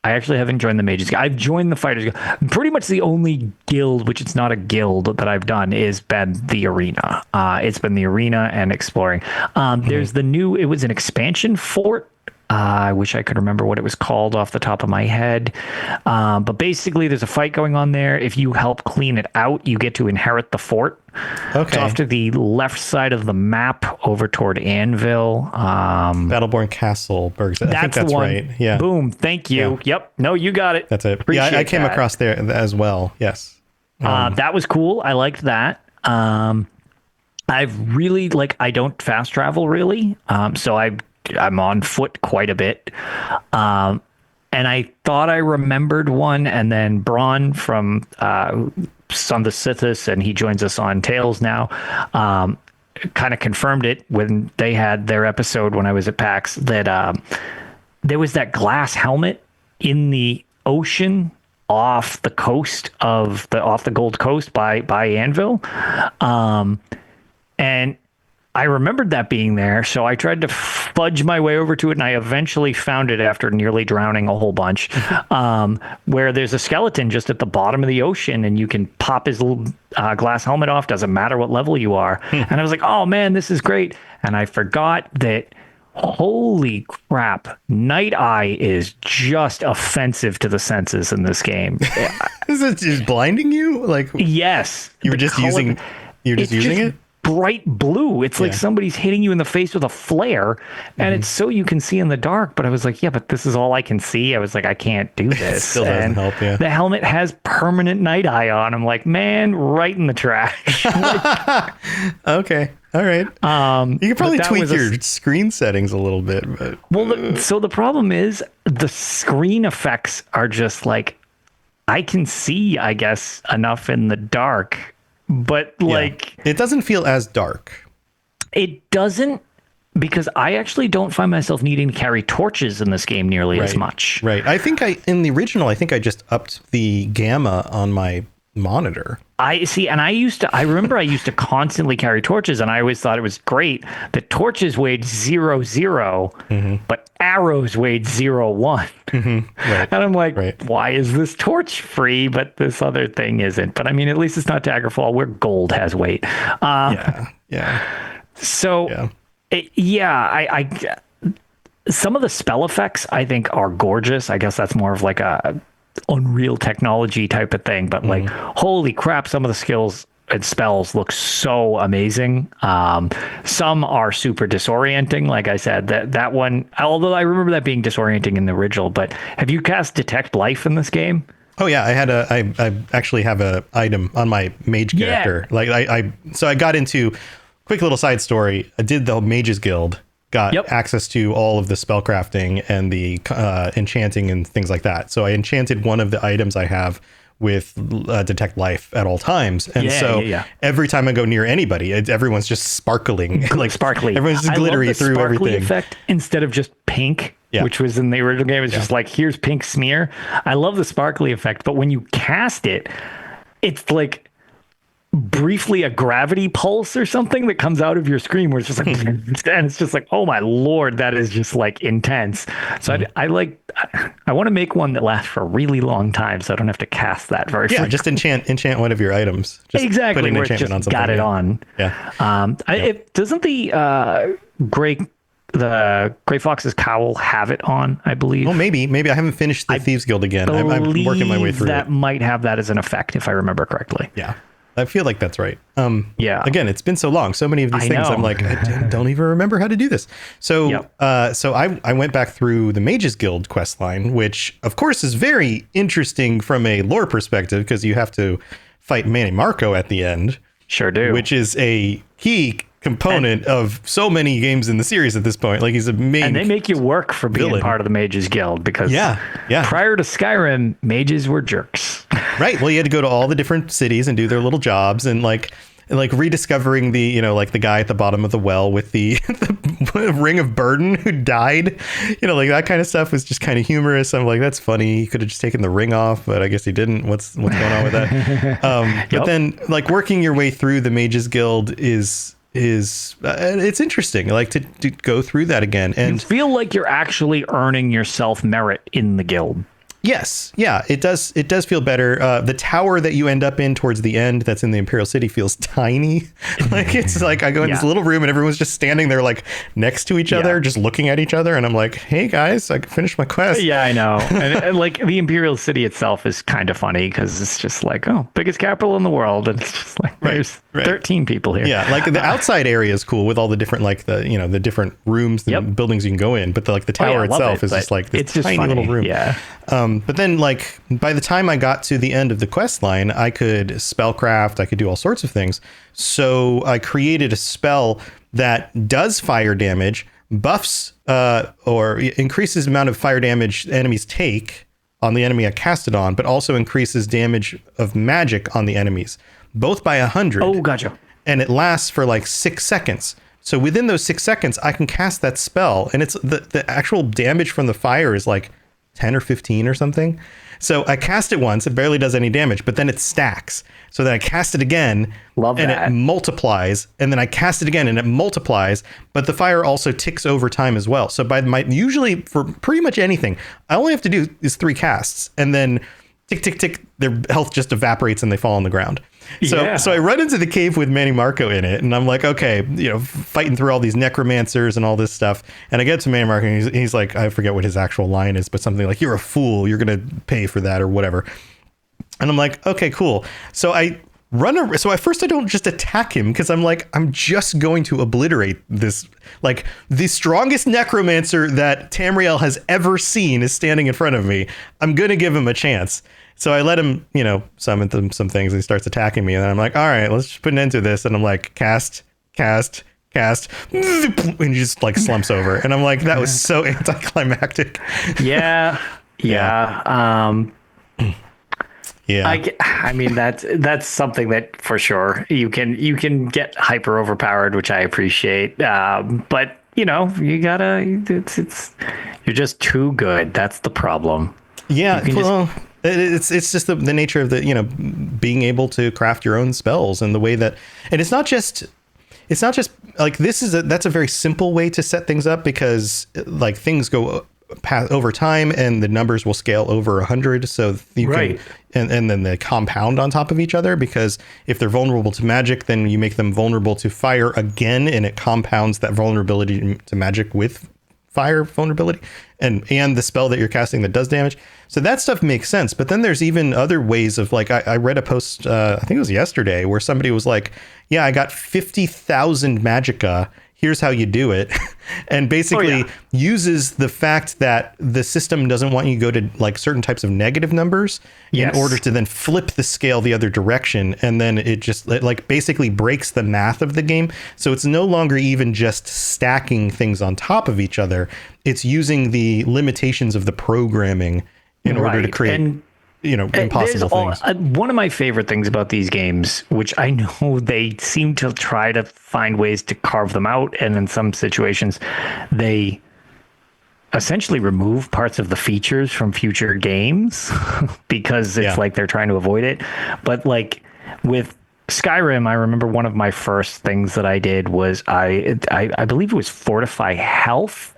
Speaker 2: I actually haven't joined the Mages Guild. I've joined the Fighters Guild. Pretty much the only guild, which it's not a guild, that I've done is been the Arena. It's been the Arena and exploring. There's the new, it was an expansion fort I wish I could remember what it was called off the top of my head. But basically, there's a fight going on there. If you help clean it out, you get to inherit the fort.
Speaker 1: Okay.
Speaker 2: It's off to the left side of the map over toward Anvil.
Speaker 1: Battleborn Castle, Bergs. I think that's
Speaker 2: the one.
Speaker 1: right. Yeah.
Speaker 2: Boom. Thank you.
Speaker 1: Yeah.
Speaker 2: Yep. No, you got it.
Speaker 1: That's it.
Speaker 2: Appreciate
Speaker 1: I came
Speaker 2: that.
Speaker 1: across there as well. Yes.
Speaker 2: That was cool. I liked that. I've really I don't fast travel really. So I'm on foot quite a bit. And I thought I remembered one, and then Braun from Son of the Sithis, and he joins us on Tales now, kind of confirmed it when they had their episode when I was at PAX, that there was that glass helmet in the ocean off the coast of the Gold Coast by Anvil. And I remembered that being there, so I tried to fudge my way over to it, and I eventually found it after nearly drowning a whole bunch, where there's a skeleton just at the bottom of the ocean, and you can pop his little glass helmet off, doesn't matter what level you are. And I was like, oh man, this is great. And I forgot that, holy crap, Night Eye is just offensive to the senses in this game.
Speaker 1: Is it just blinding you?
Speaker 2: Yes.
Speaker 1: You were just using it?
Speaker 2: Bright blue. It's like somebody's hitting you in the face with a flare, and it's so you can see in the dark. But I was like, yeah, but this is all I can see. I was like, I can't do this.
Speaker 1: It still doesn't help. Yeah.
Speaker 2: The helmet has permanent Night Eye on. I'm like, man, right in the trash.
Speaker 1: Okay. All right. You could probably tweak your screen settings a little bit. But
Speaker 2: so the problem is the screen effects are just I can see, I guess, enough in the dark. But
Speaker 1: it doesn't feel as dark.
Speaker 2: It doesn't, because I actually don't find myself needing to carry torches in this game nearly as much.
Speaker 1: Right. I think in the original, I just upped the gamma on my monitor.
Speaker 2: I see. And I remember I used to constantly carry torches, and I always thought it was great that torches weighed 0, 0, but arrows weighed 0, 1. Right. And I'm like, why is this torch free, but this other thing isn't? But I mean, at least it's not Daggerfall, where gold has weight. So, I some of the spell effects I think are gorgeous. I guess that's more of a Unreal technology type of thing, but holy crap, some of the skills and spells look so amazing. Some are super disorienting, like I said. That one, although I remember that being disorienting in the original. But have you cast Detect Life in this game?
Speaker 1: Oh yeah, I actually have a item on my mage character. So I got into, quick little side story, I did the Mages Guild, got access to all of the spellcrafting and the enchanting and things like that. So I enchanted one of the items I have with Detect Life at all times. And every time I go near anybody, everyone's just sparkling.
Speaker 2: Sparkly.
Speaker 1: Everyone's just glittery through everything.
Speaker 2: Effect instead of just pink, which was in the original game. It's just here's pink smear. I love the sparkly effect, but when you cast it, it's briefly a gravity pulse or something that comes out of your screen where it's just and it's just oh my lord, that is just intense. So I want to make one that lasts for a really long time, so I don't have to cast that very frequently.
Speaker 1: Just enchant one of your items. Just
Speaker 2: exactly,
Speaker 1: put an
Speaker 2: where
Speaker 1: enchantment on something.
Speaker 2: Got it on. Doesn't the Gray Fox's cowl have it on, I believe?
Speaker 1: Oh, maybe I haven't finished the Thieves Guild again. I'm working my way through
Speaker 2: that might have that as an effect, if I remember correctly.
Speaker 1: I feel like that's right. Again, it's been so long. So many of these things, I'm like, I don't even remember how to do this. So, I went back through the Mages Guild quest line, which of course is very interesting from a lore perspective, because you have to fight Manny Marco at the end.
Speaker 2: Sure do.
Speaker 1: Which is a key component of so many games in the series at this point. He's a main,
Speaker 2: and they make you work for being
Speaker 1: villain.
Speaker 2: Part of the Mages Guild, because prior to Skyrim, mages were jerks.
Speaker 1: Right. Well, you had to go to all the different cities and do their little jobs, and rediscovering the the guy at the bottom of the well with the ring of burden who died, that kind of stuff was just kind of humorous. I'm like, that's funny. He could have just taken the ring off, but I guess he didn't. What's going on with that? But then working your way through the Mages Guild is it's interesting, to go through that again, and
Speaker 2: you feel like you're actually earning yourself merit in the guild.
Speaker 1: Yes, yeah, it does. It does feel better. The tower that you end up in towards the end, that's in the Imperial City, feels tiny. Like it's like I go in this little room and everyone's just standing there like next to each other, just looking at each other, and I'm like, "Hey guys, I finished my quest."
Speaker 2: Yeah, I know. And like the Imperial City itself is kind of funny because it's just like, oh, biggest capital in the world, and it's just like there's 13 people here.
Speaker 1: Yeah, like the outside area is cool with all the different like the different rooms and buildings you can go in, but the tower itself is just like this tiny little room.
Speaker 2: Yeah.
Speaker 1: But then, like, by the time I got to the end of the quest line, I could spellcraft, I could do all sorts of things. So I created a spell that does fire damage, buffs or increases the amount of fire damage enemies take on the enemy I cast it on, but also increases damage of magic on the enemies, both by 100.
Speaker 2: Oh, gotcha.
Speaker 1: And it lasts for like 6 seconds. So within those 6 seconds, I can cast that spell, and it's the actual damage from the fire is like 10 or 15 or something. So I cast it once, it barely does any damage, but then it stacks. So then I cast it again, it multiplies, and then I cast it again and it multiplies, but the fire also ticks over time as well. So usually for pretty much anything, I only have to do is 3 casts, and then tick, tick, tick, their health just evaporates and they fall on the ground. So I run into the cave with Manny Marco in it, and I'm like, okay, fighting through all these necromancers and all this stuff. And I get to Manny Marco, and he's like, I forget what his actual line is, but something like, "You're a fool. You're going to pay for that," or whatever. And I'm like, okay, cool. So I so at first I don't just attack him because I'm like, I'm just going to obliterate this. Like the strongest necromancer that Tamriel has ever seen is standing in front of me. I'm going to give him a chance. So I let him, summon some things, and he starts attacking me. And then I'm like, all right, let's just put an end to this. And I'm like, cast, and he just like slumps over. And I'm like, that was so anticlimactic.
Speaker 2: Yeah. I mean, that's something that for sure you can get hyper overpowered, which I appreciate. But you gotta, you're just too good. That's the problem.
Speaker 1: Yeah. It's just the nature of being able to craft your own spells, and the way that, and it's not just like that's a very simple way to set things up, because like things go over time and the numbers will scale over 100. So you can, and then they compound on top of each other, because if they're vulnerable to magic, then you make them vulnerable to fire again, and it compounds that vulnerability to magic with fire vulnerability and the spell that you're casting that does damage. So that stuff makes sense. But then there's even other ways of like, I read a post, I think it was yesterday, where somebody was like, yeah, I got 50,000 magicka. Here's how you do it. And basically uses the fact that the system doesn't want you to go to like certain types of negative numbers in order to then flip the scale the other direction. And then it like basically breaks the math of the game. So it's no longer even just stacking things on top of each other. It's using the limitations of the programming in order to create impossible things.
Speaker 2: One of my favorite things about these games, which I know they seem to try to find ways to carve them out, and in some situations they essentially remove parts of the features from future games because it's like they're trying to avoid it. But like with Skyrim, I remember one of my first things that I did was I believe it was fortify health.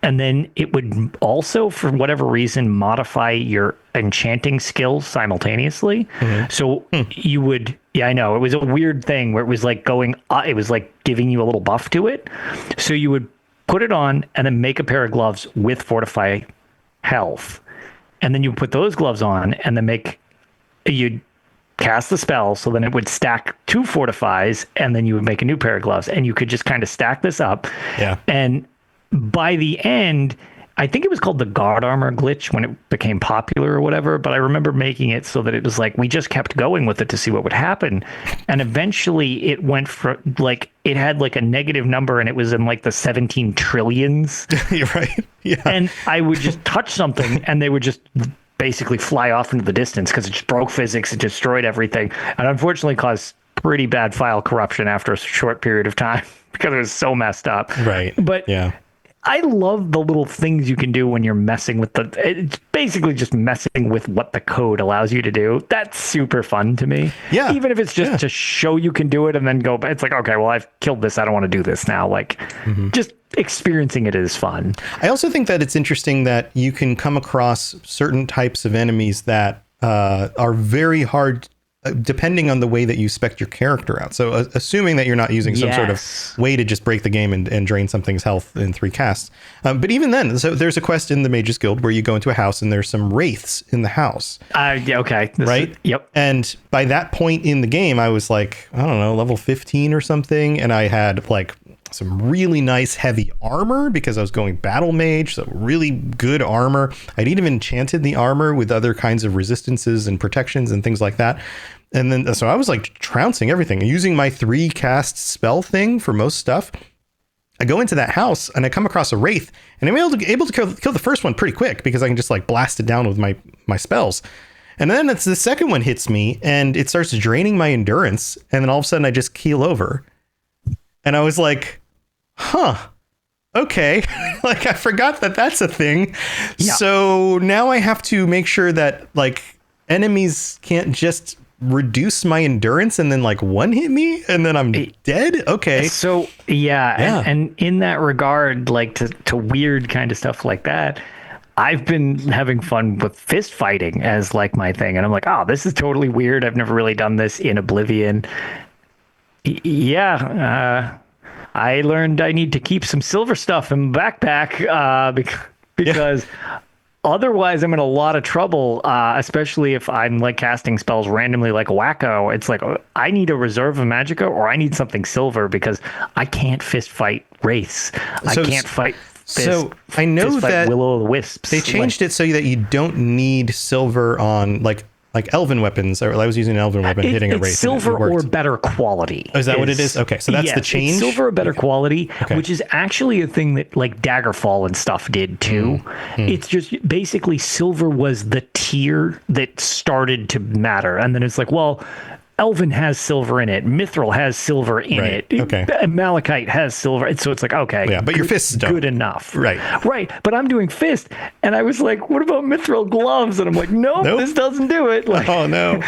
Speaker 2: And then it would also, for whatever reason, modify your enchanting skills simultaneously. Mm-hmm. So you would, I know, it was a weird thing where it was like it was like giving you a little buff to it. So you would put it on and then make a pair of gloves with fortify health. And then you put those gloves on and then you'd cast the spell. So then it would stack 2 fortifies, and then you would make a new pair of gloves. And you could just kind of stack this up. Yeah. And by the end, I think it was called the guard armor glitch when it became popular or whatever, but I remember making it so that it was like we just kept going with it to see what would happen. And eventually it went for like, it had like a negative number, and it was in like the 17 trillions.
Speaker 1: You're right. Yeah.
Speaker 2: And I would just touch something and they would just basically fly off into the distance because it just broke physics. It destroyed everything. And unfortunately caused pretty bad file corruption after a short period of time because it was so messed up.
Speaker 1: Right.
Speaker 2: But I love the little things you can do when you're messing with it's basically just messing with what the code allows you to do. That's super fun to me.
Speaker 1: Yeah.
Speaker 2: Even if it's just to show you can do it and then go, it's like, okay, well, I've killed this. I don't want to do this now. Like, just experiencing it is fun.
Speaker 1: I also think that it's interesting that you can come across certain types of enemies that are very hard depending on the way that you spec your character out. So assuming that you're not using some sort of way to just break the game and drain something's health in 3 casts. But even then, so there's a quest in the Mages Guild where you go into a house and there's some wraiths in the house.
Speaker 2: Yeah, okay.
Speaker 1: Right?
Speaker 2: Yep.
Speaker 1: And by that point in the game, I was like, I don't know, level 15 or something. And I had like some really nice heavy armor because I was going battle mage. So really good armor. I'd even enchanted the armor with other kinds of resistances and protections and things like that. And then, so I was like trouncing everything, using my 3 cast spell thing for most stuff. I go into that house and I come across a wraith, and I'm able to kill the first one pretty quick because I can just like blast it down with my spells. And then the second one hits me and it starts draining my endurance. And then all of a sudden I just keel over. And I was like, huh, okay. Like I forgot that that's a thing. Yeah. So now I have to make sure that like enemies can't just reduce my endurance and then like one hit me and then I'm dead. Okay.
Speaker 2: So yeah. And in that regard, like to weird kind of stuff like that, I've been having fun with fist fighting as like my thing. And I'm like, oh, this is totally weird. I've never really done this in Oblivion. I learned I need to keep some silver stuff in my backpack because otherwise I'm in a lot of trouble, especially if I'm like casting spells randomly like wacko. It's like I need a reserve of magicka or I need something silver because I can't fist fight wraiths. I can't fight
Speaker 1: So I know that
Speaker 2: will-o'-the-wisps.
Speaker 1: They changed it so that you don't need silver on like elven weapons. Or I was using an elven weapon hitting a wraith.
Speaker 2: Silver or better quality.
Speaker 1: Oh, is that what it is? Okay, so that's the change.
Speaker 2: It's silver or better quality, which is actually a thing that like Daggerfall and stuff did too. It's just basically silver was the tier that started to matter, and then it's like, well, Elven has silver in it. Mithril has silver in it.
Speaker 1: Okay.
Speaker 2: Malachite has silver. So it's like, okay.
Speaker 1: Yeah, but your fists don't.
Speaker 2: Good enough.
Speaker 1: Right.
Speaker 2: Right. But I'm doing fist. And I was like, what about Mithril gloves? And I'm like, nope. This doesn't do it. Like,
Speaker 1: oh, no.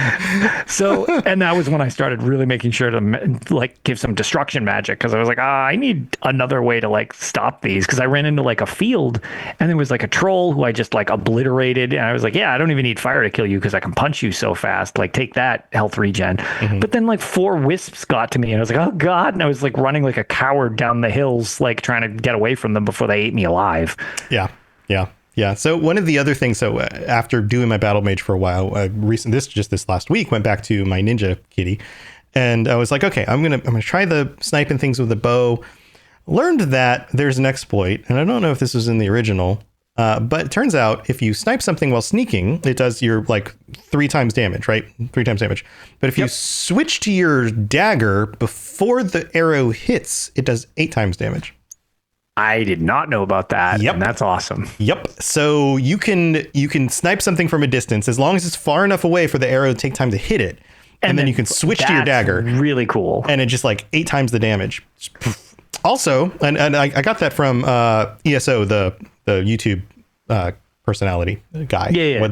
Speaker 2: So, and that was when I started really making sure to like give some destruction magic. Cause I was like, I need another way to like stop these. Cause I ran into like a field and there was like a troll who I just like obliterated. And I was like, yeah, I don't even need fire to kill you because I can punch you so fast. Like take that health regen. But then like 4 wisps got to me and I was like, oh God. And I was like running like a coward down the hills, like trying to get away from them before they ate me alive.
Speaker 1: Yeah. So one of the other things, after doing my battle mage for a while, this last week, went back to my ninja kitty and I was like, okay, I'm going to try the sniping things with the bow. Learned that there's an exploit, and I don't know if this was in the original, but it turns out if you snipe something while sneaking, it does your like 3 times damage, right? 3 times damage. But if you switch to your dagger before the arrow hits, it does 8 times damage.
Speaker 2: I did not know about that.
Speaker 1: Yep.
Speaker 2: And that's awesome.
Speaker 1: Yep. So you can snipe something from a distance as long as it's far enough away for the arrow to take time to hit it. And then you can switch to your dagger.
Speaker 2: Really cool.
Speaker 1: And it just like 8 times the damage. Also, and I got that from ESO, the YouTube personality guy.
Speaker 2: Yeah.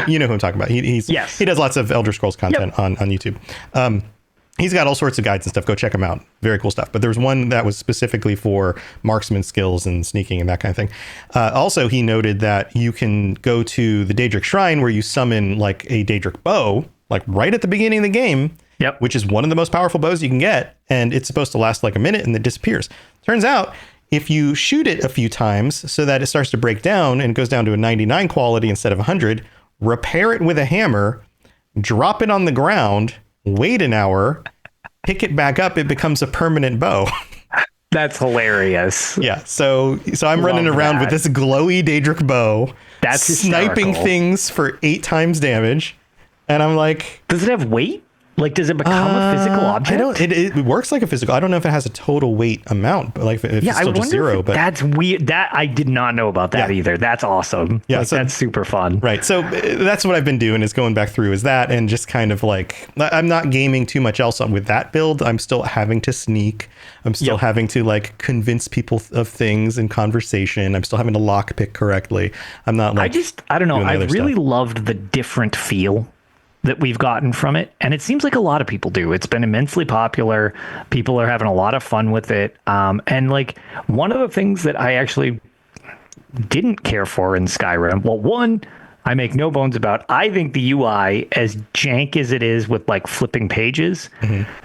Speaker 1: You know who I'm talking about. He does lots of Elder Scrolls content on YouTube. He's got all sorts of guides and stuff. Go check him out. Very cool stuff. But there was one that was specifically for marksman skills and sneaking and that kind of thing. Also, he noted that you can go to the Daedric Shrine where you summon like a Daedric bow, like right at the beginning of the game.
Speaker 2: Yep.
Speaker 1: Which is one of the most powerful bows you can get. And it's supposed to last like a minute and it disappears. Turns out, if you shoot it a few times so that it starts to break down and goes down to a 99 quality instead of 100, repair it with a hammer, drop it on the ground, wait an hour, pick it back up, it becomes a permanent bow.
Speaker 2: That's hilarious.
Speaker 1: Yeah. So I'm running around with this glowy Daedric bow.
Speaker 2: That's
Speaker 1: sniping
Speaker 2: hysterical.
Speaker 1: Things for 8 times damage. And I'm like,
Speaker 2: does it have weight? Like, does it become a physical object?
Speaker 1: I don't. It works like a physical. I don't know if it has a total weight amount, but like if it's still just zero. But
Speaker 2: that's weird. That I did not know about that either. That's awesome. Yeah, like, that's super fun.
Speaker 1: Right. So that's what I've been doing, is going back through is that, and just kind of like, I'm not gaming too much else with that build. I'm still having to sneak. I'm still having to like convince people of things in conversation. I'm still having to lockpick correctly. I'm not like,
Speaker 2: I don't know. I really loved the different feel that we've gotten from it, and it seems like a lot of people do. It's been immensely popular. People are having a lot of fun with it, and like one of the things that I actually didn't care for in Skyrim, well, one, I make no bones about, I think the UI, as jank as it is with like flipping pages,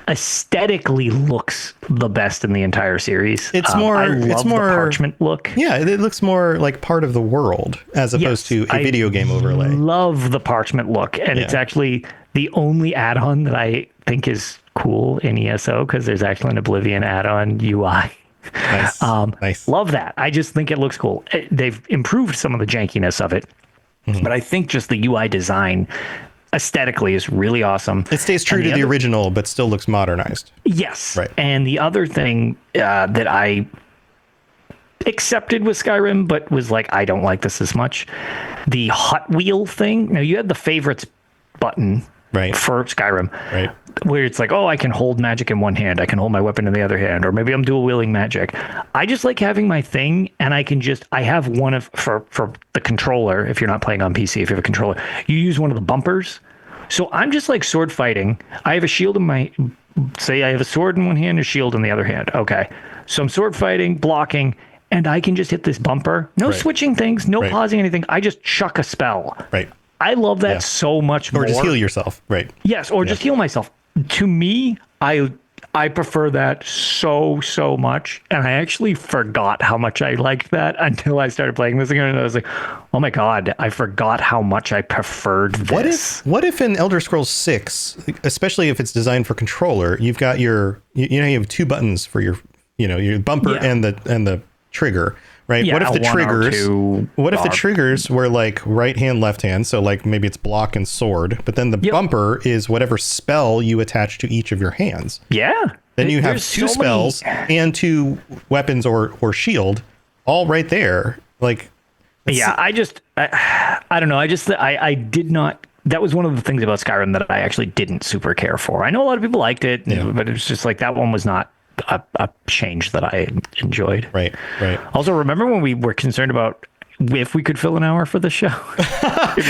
Speaker 2: aesthetically looks the best in the entire series.
Speaker 1: It's more,
Speaker 2: I love
Speaker 1: it's more
Speaker 2: the parchment look.
Speaker 1: Yeah, it looks more like part of the world as opposed to a video game overlay.
Speaker 2: Love the parchment look, and it's actually the only add-on that I think is cool in ESO, because there's actually an Oblivion add-on UI.
Speaker 1: Nice. Nice.
Speaker 2: Love that. I just think it looks cool. They've improved some of the jankiness of it, but I think just the UI design aesthetically is really awesome.
Speaker 1: It stays true to the original, but still looks modernized.
Speaker 2: Yes.
Speaker 1: Right.
Speaker 2: And the other thing that I accepted with Skyrim, but was like, I don't like this as much, the Hot Wheel thing. Now, you had the favorites button for Skyrim, where it's like, oh, I can hold magic in one hand, I can hold my weapon in the other hand, or maybe I'm dual wielding magic. I just like having my thing, and I have one of, for the controller, if you're not playing on PC, if you have a controller, you use one of the bumpers. So I'm just like sword fighting. I have a shield in my, say I have a sword in one hand, a shield in the other hand. Okay. So I'm sword fighting, blocking, and I can just hit this bumper. No switching things, no pausing anything. I just chuck a spell.
Speaker 1: Right.
Speaker 2: I love that so much more.
Speaker 1: Or just heal yourself. Right.
Speaker 2: Yes, or just heal myself. To me, I prefer that so much, and I actually forgot how much I liked that until I started playing this again, and I was like, oh my god, I forgot how much I preferred this.
Speaker 1: What if in Elder Scrolls 6, especially if it's designed for controller, you've got you have two buttons for your bumper and the trigger, right?
Speaker 2: Yeah,
Speaker 1: what if the triggers were like right hand, left hand? So like maybe it's block and sword, but then the bumper is whatever spell you attach to each of your hands.
Speaker 2: Yeah.
Speaker 1: Then you have two spells and two weapons or shield all right there. Like,
Speaker 2: yeah, I don't know. I did not. That was one of the things about Skyrim that I actually didn't super care for. I know a lot of people liked it, but it was just like, that one was not a change that I enjoyed.
Speaker 1: Right.
Speaker 2: Also, remember when we were concerned about if we could fill an hour for the show?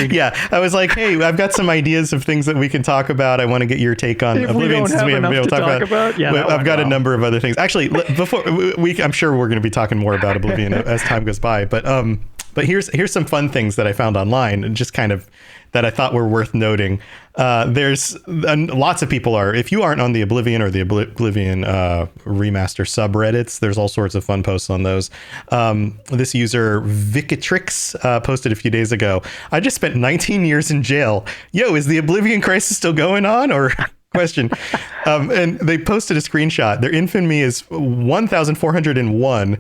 Speaker 1: Yeah, I was like, hey, I've got some ideas of things that we can talk about. I want to get your take on Oblivion, since we haven't been able to talk about. Yeah, I've got a number of other things. Actually, before I'm sure we're going to be talking more about Oblivion as time goes by. But here's some fun things that I found online, and just kind of that I thought were worth noting. There's lots of people are, if you aren't on the Oblivion or the Oblivion remaster subreddits, there's all sorts of fun posts on those. This user Vicatrix posted a few days ago, I just spent 19 years in jail. Yo, is the Oblivion crisis still going on? Or question. And they posted a screenshot. Their infamy is 1,401,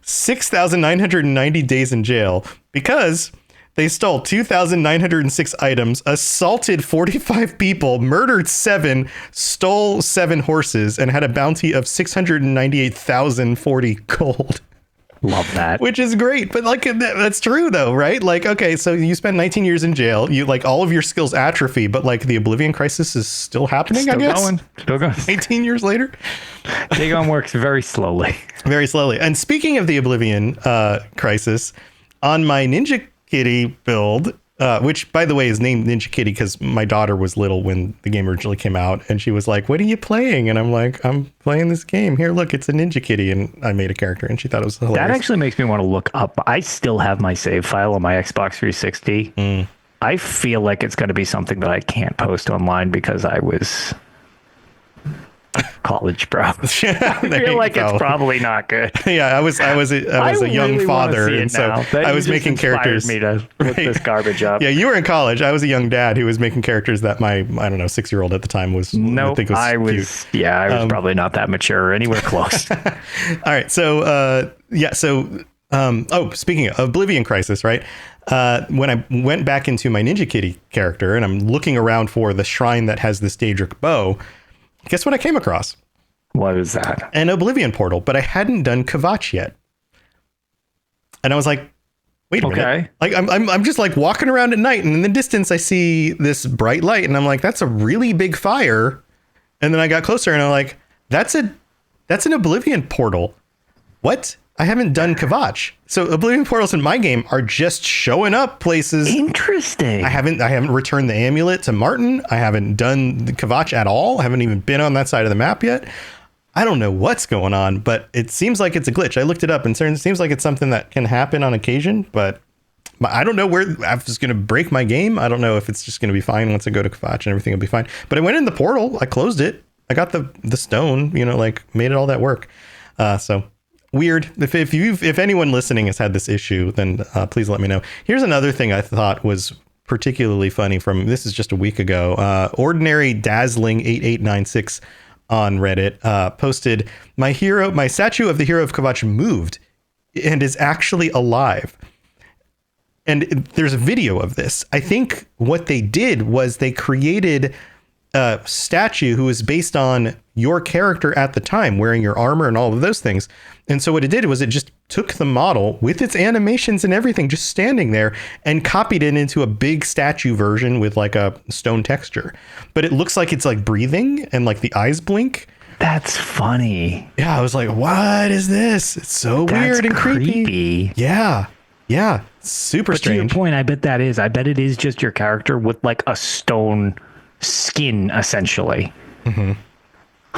Speaker 1: 6,990 days in jail because they stole 2,906 items, assaulted 45 people, murdered 7, stole 7 horses, and had a bounty of 698,040 gold.
Speaker 2: Love that.
Speaker 1: Which is great. But like, that's true though, right? Like, okay, so you spent 19 years in jail. You like all of your skills atrophy, but like the Oblivion crisis is still happening,
Speaker 2: still
Speaker 1: I guess.
Speaker 2: Still going.
Speaker 1: 18 years later.
Speaker 2: Dagon works very slowly.
Speaker 1: Very slowly. And speaking of the Oblivion crisis, on my Ninja Kitty build, which by the way is named Ninja Kitty because my daughter was little when the game originally came out, and she was like, what are you playing? And I'm like, I'm playing this game. Here, look, it's a Ninja Kitty. And I made a character, and she thought it was hilarious.
Speaker 2: That actually makes me want to look up. I still have my save file on my Xbox 360. I feel like it's going to be something that I can't post online because I was college bro. I feel like it's probably not good.
Speaker 1: Yeah, I was a young father, and so I was making characters.
Speaker 2: Me to look this garbage up.
Speaker 1: Yeah, you were in college. I was a young dad who was making characters that my 6-year-old at the time was.
Speaker 2: No, I was
Speaker 1: cute.
Speaker 2: Yeah, I was probably not that mature or anywhere close.
Speaker 1: All right, so speaking of Oblivion crisis, right? when I went back into my Ninja Kitty character and I'm looking around for the shrine that has this Daedric bow, guess what I came across?
Speaker 2: What is that?
Speaker 1: An Oblivion portal, but I hadn't done Kvatch yet. And I was like, wait a minute. Like I'm just like walking around at night, and in the distance I see this bright light, and I'm like, that's a really big fire. And then I got closer and I'm like, that's an Oblivion portal. What? I haven't done Kvatch. So Oblivion portals in my game are just showing up places.
Speaker 2: Interesting.
Speaker 1: I haven't returned the amulet to Martin. I haven't done the Kvatch at all. I haven't even been on that side of the map yet. I don't know what's going on, but it seems like it's a glitch. I looked it up and it seems like it's something that can happen on occasion, but I don't know where I'm just going to break my game. I don't know if it's just going to be fine once I go to Kvatch and everything will be fine. But I went in the portal. I closed it. I got the stone, like made it all that work. So weird. If anyone listening has had this issue, then please let me know. Here's another thing I thought was particularly funny this is just a week ago. Ordinary Dazzling 8896 on Reddit posted, my statue of the hero of Kvatch moved and is actually alive. And there's a video of this. I think what they did was they created a statue who is based on your character at the time, wearing your armor and all of those things. And so what it did was it just took the model with its animations and everything, just standing there, and copied it into a big statue version with like a stone texture. But it looks like it's like breathing and like the eyes blink.
Speaker 2: That's funny.
Speaker 1: Yeah, I was like, what is this? It's so weird and creepy. Yeah. Yeah. Super strange.
Speaker 2: To your point, I bet it is just your character with like a stone skin, essentially.
Speaker 1: Mm-hmm.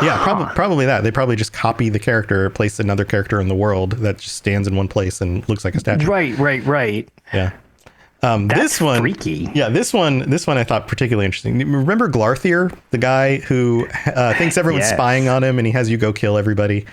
Speaker 1: Yeah, probably that. They probably just copy the character, place another character in the world that just stands in one place and looks like a statue.
Speaker 2: Right.
Speaker 1: Yeah.
Speaker 2: That's
Speaker 1: this one,
Speaker 2: freaky.
Speaker 1: Yeah, this one I thought particularly interesting. Remember Glarthier, the guy who thinks everyone's spying on him and he has you go kill everybody?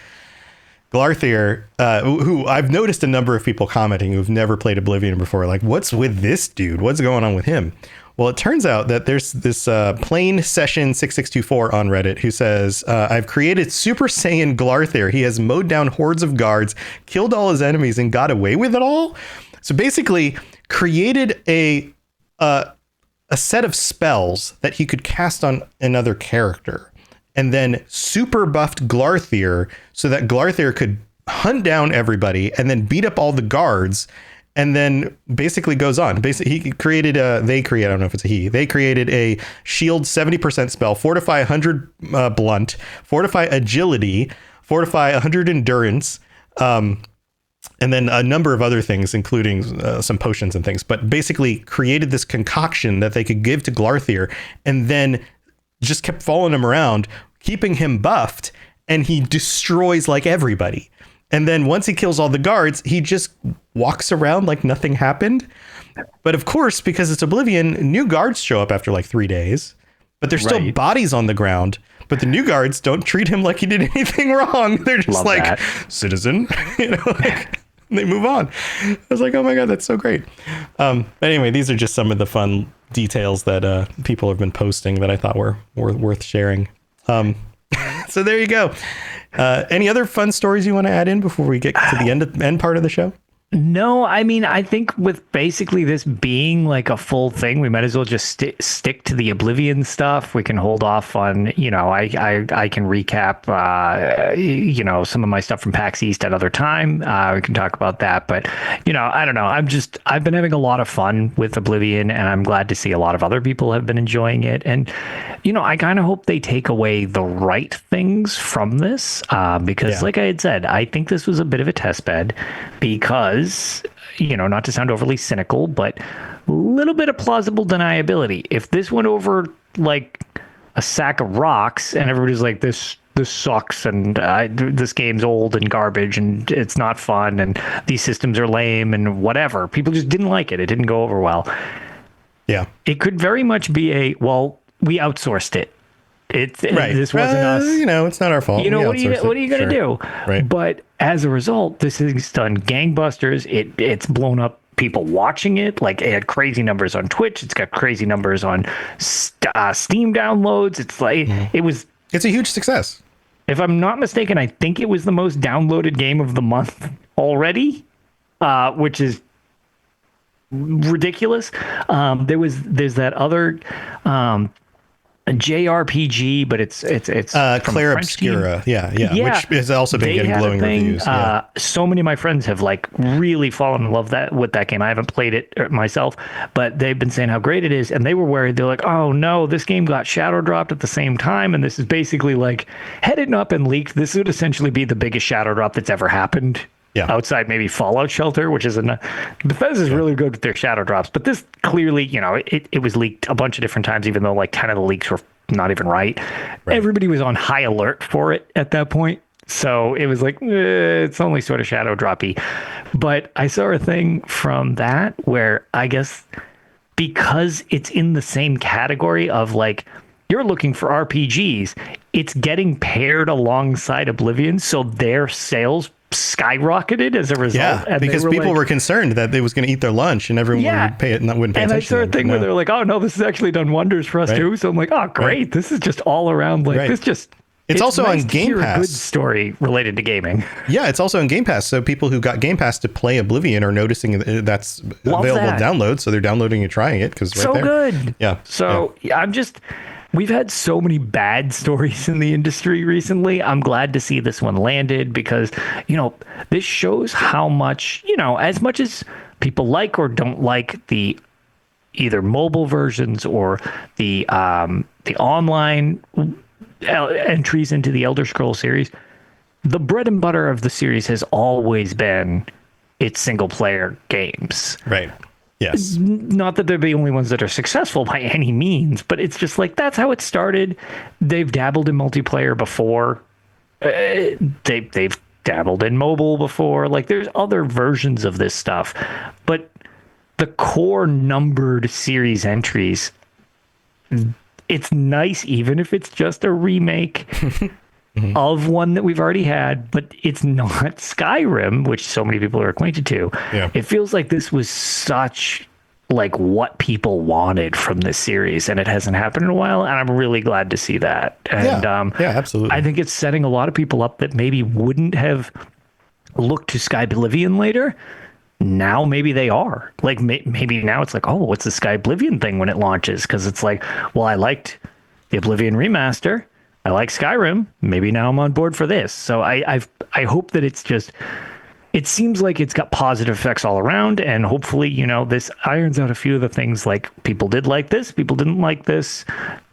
Speaker 1: Glarthier, who I've noticed a number of people commenting who've never played Oblivion before, like, what's with this dude? What's going on with him? Well, it turns out that there's this plain session 6624 on Reddit who says, I've created Super Saiyan Glarthier. He has mowed down hordes of guards, killed all his enemies, and got away with it all. So basically created a set of spells that he could cast on another character, and then super buffed Glarthier so that Glarthier could hunt down everybody and then beat up all the guards. And then basically goes on. Basically, they created a shield 70% spell, fortify 100 blunt, fortify agility, fortify 100 endurance, and then a number of other things, including some potions and things. But basically created this concoction that they could give to Glarthier, and then just kept following him around, keeping him buffed, and he destroys like everybody. And then once he kills all the guards, he just walks around like nothing happened. But of course, because it's Oblivion, new guards show up after like 3 days, but there's still bodies on the ground. But the new guards don't treat him like he did anything wrong. They're just citizen, they move on. I was like, oh my God, that's so great. But anyway, these are just some of the fun details that people have been posting that I thought were worth sharing. So there you go. Any other fun stories you want to add in before we get to the end part of the show?
Speaker 2: No, I mean, I think with basically this being like a full thing, we might as well just stick to the Oblivion stuff. We can hold off on, I can recap, some of my stuff from PAX East at other time. We can talk about that. But, I don't know. I've been having a lot of fun with Oblivion, and I'm glad to see a lot of other people have been enjoying it. And, I kind of hope they take away the right things from this, because like I had said, I think this was a bit of a test bed because, not to sound overly cynical, but a little bit of plausible deniability. If this went over like a sack of rocks and everybody's like, this sucks and this game's old and garbage and it's not fun and these systems are lame and whatever, people just didn't like it. It didn't go over well.
Speaker 1: Yeah.
Speaker 2: It could very much be we outsourced it. This wasn't us.
Speaker 1: It's not our fault.
Speaker 2: What are you going to do?
Speaker 1: Right.
Speaker 2: But as a result, this thing's done gangbusters. It's blown up people watching it. Like, it had crazy numbers on Twitch. It's got crazy numbers on Steam downloads. It's like
Speaker 1: it's a huge success.
Speaker 2: If I'm not mistaken, I think it was the most downloaded game of the month already, which is ridiculous. There's that other a JRPG, but it's from
Speaker 1: Claire
Speaker 2: a French team.
Speaker 1: Obscura, yeah, which has also been getting glowing reviews.
Speaker 2: So many of my friends have like really fallen in love with that game. I haven't played it myself, but they've been saying how great it is, and they were worried. They're like, "Oh no, this game got shadow dropped at the same time, and this is basically like headed up and leaked. This would essentially be the biggest shadow drop that's ever happened." Yeah. Outside maybe Fallout Shelter, which is Bethesda's really good with their shadow drops, but this clearly, it was leaked a bunch of different times, even though like 10 of the leaks were not even right. Everybody was on high alert for it at that point. So it was like, it's only sort of shadow droppy. But I saw a thing from that where I guess because it's in the same category of like, you're looking for RPGs, it's getting paired alongside Oblivion. So their sales skyrocketed as a result.
Speaker 1: Yeah, and because people were concerned that it was going to eat their lunch and everyone wouldn't pay attention.
Speaker 2: And I saw a thing where they're like, oh no, this has actually done wonders for us too. So I'm like, oh great, this is just all around like this just.
Speaker 1: It's also
Speaker 2: nice
Speaker 1: on Game Pass.
Speaker 2: A good story related to gaming.
Speaker 1: Yeah, it's also on Game Pass. So people who got Game Pass to play Oblivion are noticing that's available download. So they're downloading and trying it because
Speaker 2: so good.
Speaker 1: Yeah.
Speaker 2: So we've had so many bad stories in the industry recently. I'm glad to see this one landed because, this shows how much, as much as people like or don't like the either mobile versions or the online entries into the Elder Scrolls series, the bread and butter of the series has always been its single player games.
Speaker 1: Right. Yes.
Speaker 2: Not that they're the only ones that are successful by any means, but it's just like that's how it started. They've dabbled in multiplayer before. They've dabbled in mobile before. Like there's other versions of this stuff, but the core numbered series entries, it's nice even if it's just a remake of one that we've already had, but it's not Skyrim, which so many people are acquainted to.
Speaker 1: Yeah.
Speaker 2: It feels like this was such like what people wanted from this series, and it hasn't happened in a while, and I'm really glad to see that. And
Speaker 1: yeah, absolutely.
Speaker 2: I think it's setting a lot of people up that maybe wouldn't have looked to Oblivion later. Now maybe they are. Like maybe now it's like, oh, what's the Oblivion thing when it launches? Because it's like, well, I liked the Oblivion remaster. I like Skyrim. Maybe now I'm on board for this. So I hope that it's just, it seems like it's got positive effects all around. And hopefully, this irons out a few of the things like people did like this, people didn't like this.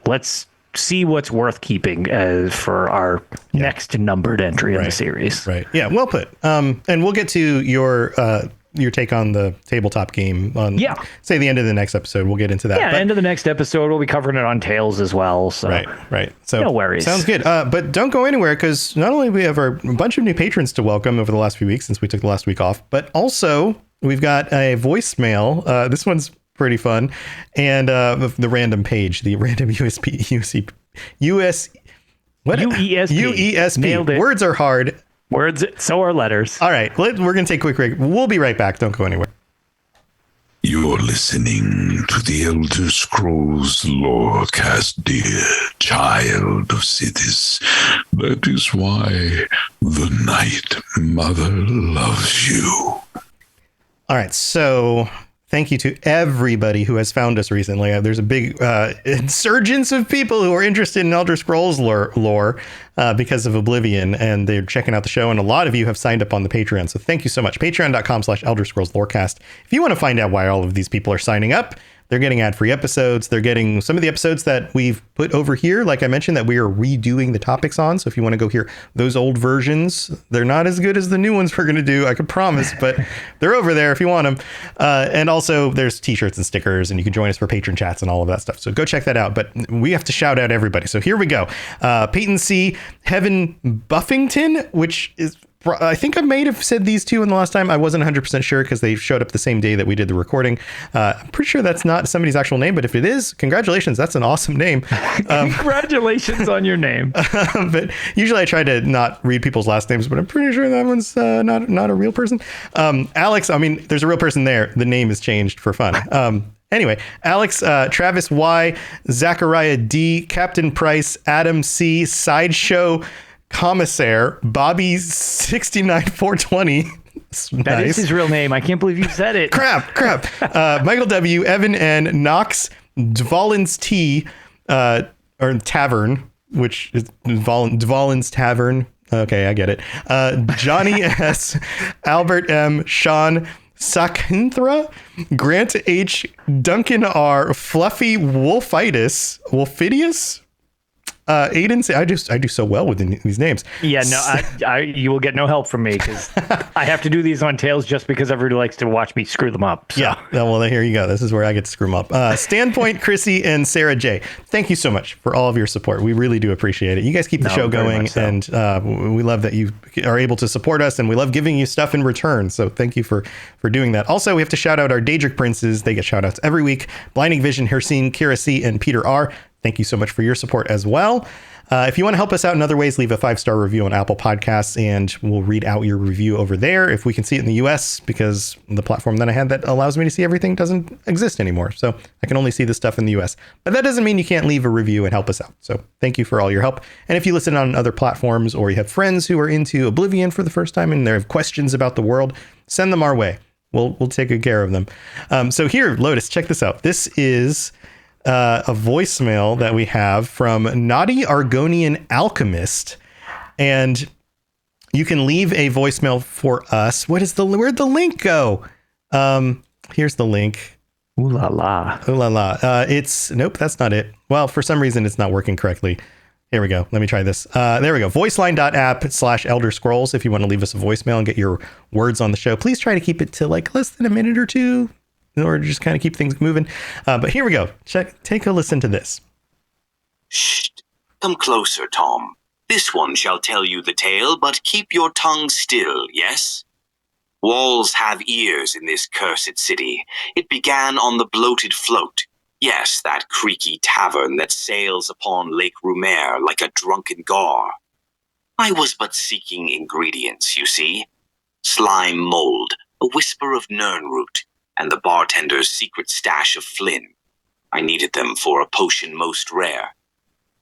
Speaker 2: Let's see what's worth keeping for our next numbered entry in the series.
Speaker 1: Right. Yeah. Well put. And we'll get to your take on the tabletop game on say the end of the next episode. We'll get into that.
Speaker 2: End of the next episode. We'll be covering it on Tales as well. So
Speaker 1: right. So
Speaker 2: no worries.
Speaker 1: Sounds good. But don't go anywhere because not only we have a bunch of new patrons to welcome over the last few weeks since we took the last week off, but also we've got a voicemail. This one's pretty fun. And the random page, the random UESP.
Speaker 2: Nailed it.
Speaker 1: Words are hard.
Speaker 2: Words, so are letters.
Speaker 1: All right, we're going to take a quick break. We'll be right back. Don't go anywhere.
Speaker 3: You're listening to the Elder Scrolls Lorecast, dear child of cities. That is why the Night Mother loves you. All
Speaker 1: right, so thank you to everybody who has found us recently. There's a big insurgence of people who are interested in Elder Scrolls lore because of Oblivion, and they're checking out the show. And a lot of you have signed up on the Patreon. So thank you so much. Patreon.com/Elder Scrolls Lorecast. If you want to find out why all of these people are signing up, they're getting ad-free episodes. They're getting some of the episodes that we've put over here, like I mentioned, that we are redoing the topics on. So if you want to go hear those old versions, they're not as good as the new ones we're going to do, I could promise, but they're over there if you want them. And also there's t-shirts and stickers, and you can join us for patron chats and all of that stuff. So go check that out. But we have to shout out everybody. So here we go. Peyton C, Heaven Buffington, which is, I think I may have said these two in the last time. I wasn't 100% sure because they showed up the same day that we did the recording. I'm pretty sure that's not somebody's actual name, but if it is, congratulations. That's an awesome name.
Speaker 2: Congratulations on your name.
Speaker 1: But usually I try to not read people's last names, but I'm pretty sure that one's not a real person. Alex, I mean, there's a real person there. The name is changed for fun. Anyway, Alex, Travis Y, Zachariah D, Captain Price, Adam C, Sideshow Commissaire, Bobby 69420,
Speaker 2: That is his real name. I can't believe you said it.
Speaker 1: Crap. Michael W., Evan N., Knox, Dvalin's T, or Tavern, which is Dvalin's Tavern. Okay, I get it. Johnny S., Albert M., Sean Sakinthra, Grant H., Duncan R., Fluffy Wolfidius, Aiden, I do so well with these names.
Speaker 2: Yeah, no, you will get no help from me because I have to do these on Tales just because everybody likes to watch me screw them up. So.
Speaker 1: Yeah, well, here you go. This is where I get to screw them up. Standpoint, Chrissy, and Sarah J. Thank you so much for all of your support. We really do appreciate it. You guys keep the show going, so. And we love that you are able to support us, and we love giving you stuff in return. So thank you for doing that. Also, we have to shout out our Daedric Princes. They get shout outs every week. Blinding Vision, Hersine, Kira C, and Peter R. Thank you so much for your support as well. If you want to help us out in other ways, leave a 5-star review on Apple Podcasts, and we'll read out your review over there if we can see it in the US, because the platform that I had that allows me to see everything doesn't exist anymore. So I can only see the stuff in the US. But that doesn't mean you can't leave a review and help us out. So thank you for all your help. And if you listen on other platforms, or you have friends who are into Oblivion for the first time and they have questions about the world, send them our way. We'll take good care of them. So here, Lotus, check this out. This is a voicemail that we have from Naughty Argonian Alchemist, and you can leave a voicemail for us. Where'd the link go? Here's the link.
Speaker 2: Ooh la la.
Speaker 1: Nope, that's not it. Well, for some reason it's not working correctly. Here we go. Let me try this. There we go. Voiceline.app/Elder Scrolls. If you want to leave us a voicemail and get your words on the show, please try to keep it to like less than a minute or two, in order to just kind of keep things moving. But here we go. Take a listen to this.
Speaker 4: Shh. Come closer, Tom. This one shall tell you the tale, but keep your tongue still, yes? Walls have ears in this cursed city. It began on the bloated float. Yes, that creaky tavern that sails upon Lake Rumer like a drunken gar. I was but seeking ingredients, you see. Slime mold, a whisper of nernroot, and the bartender's secret stash of Flynn. I needed them for a potion most rare.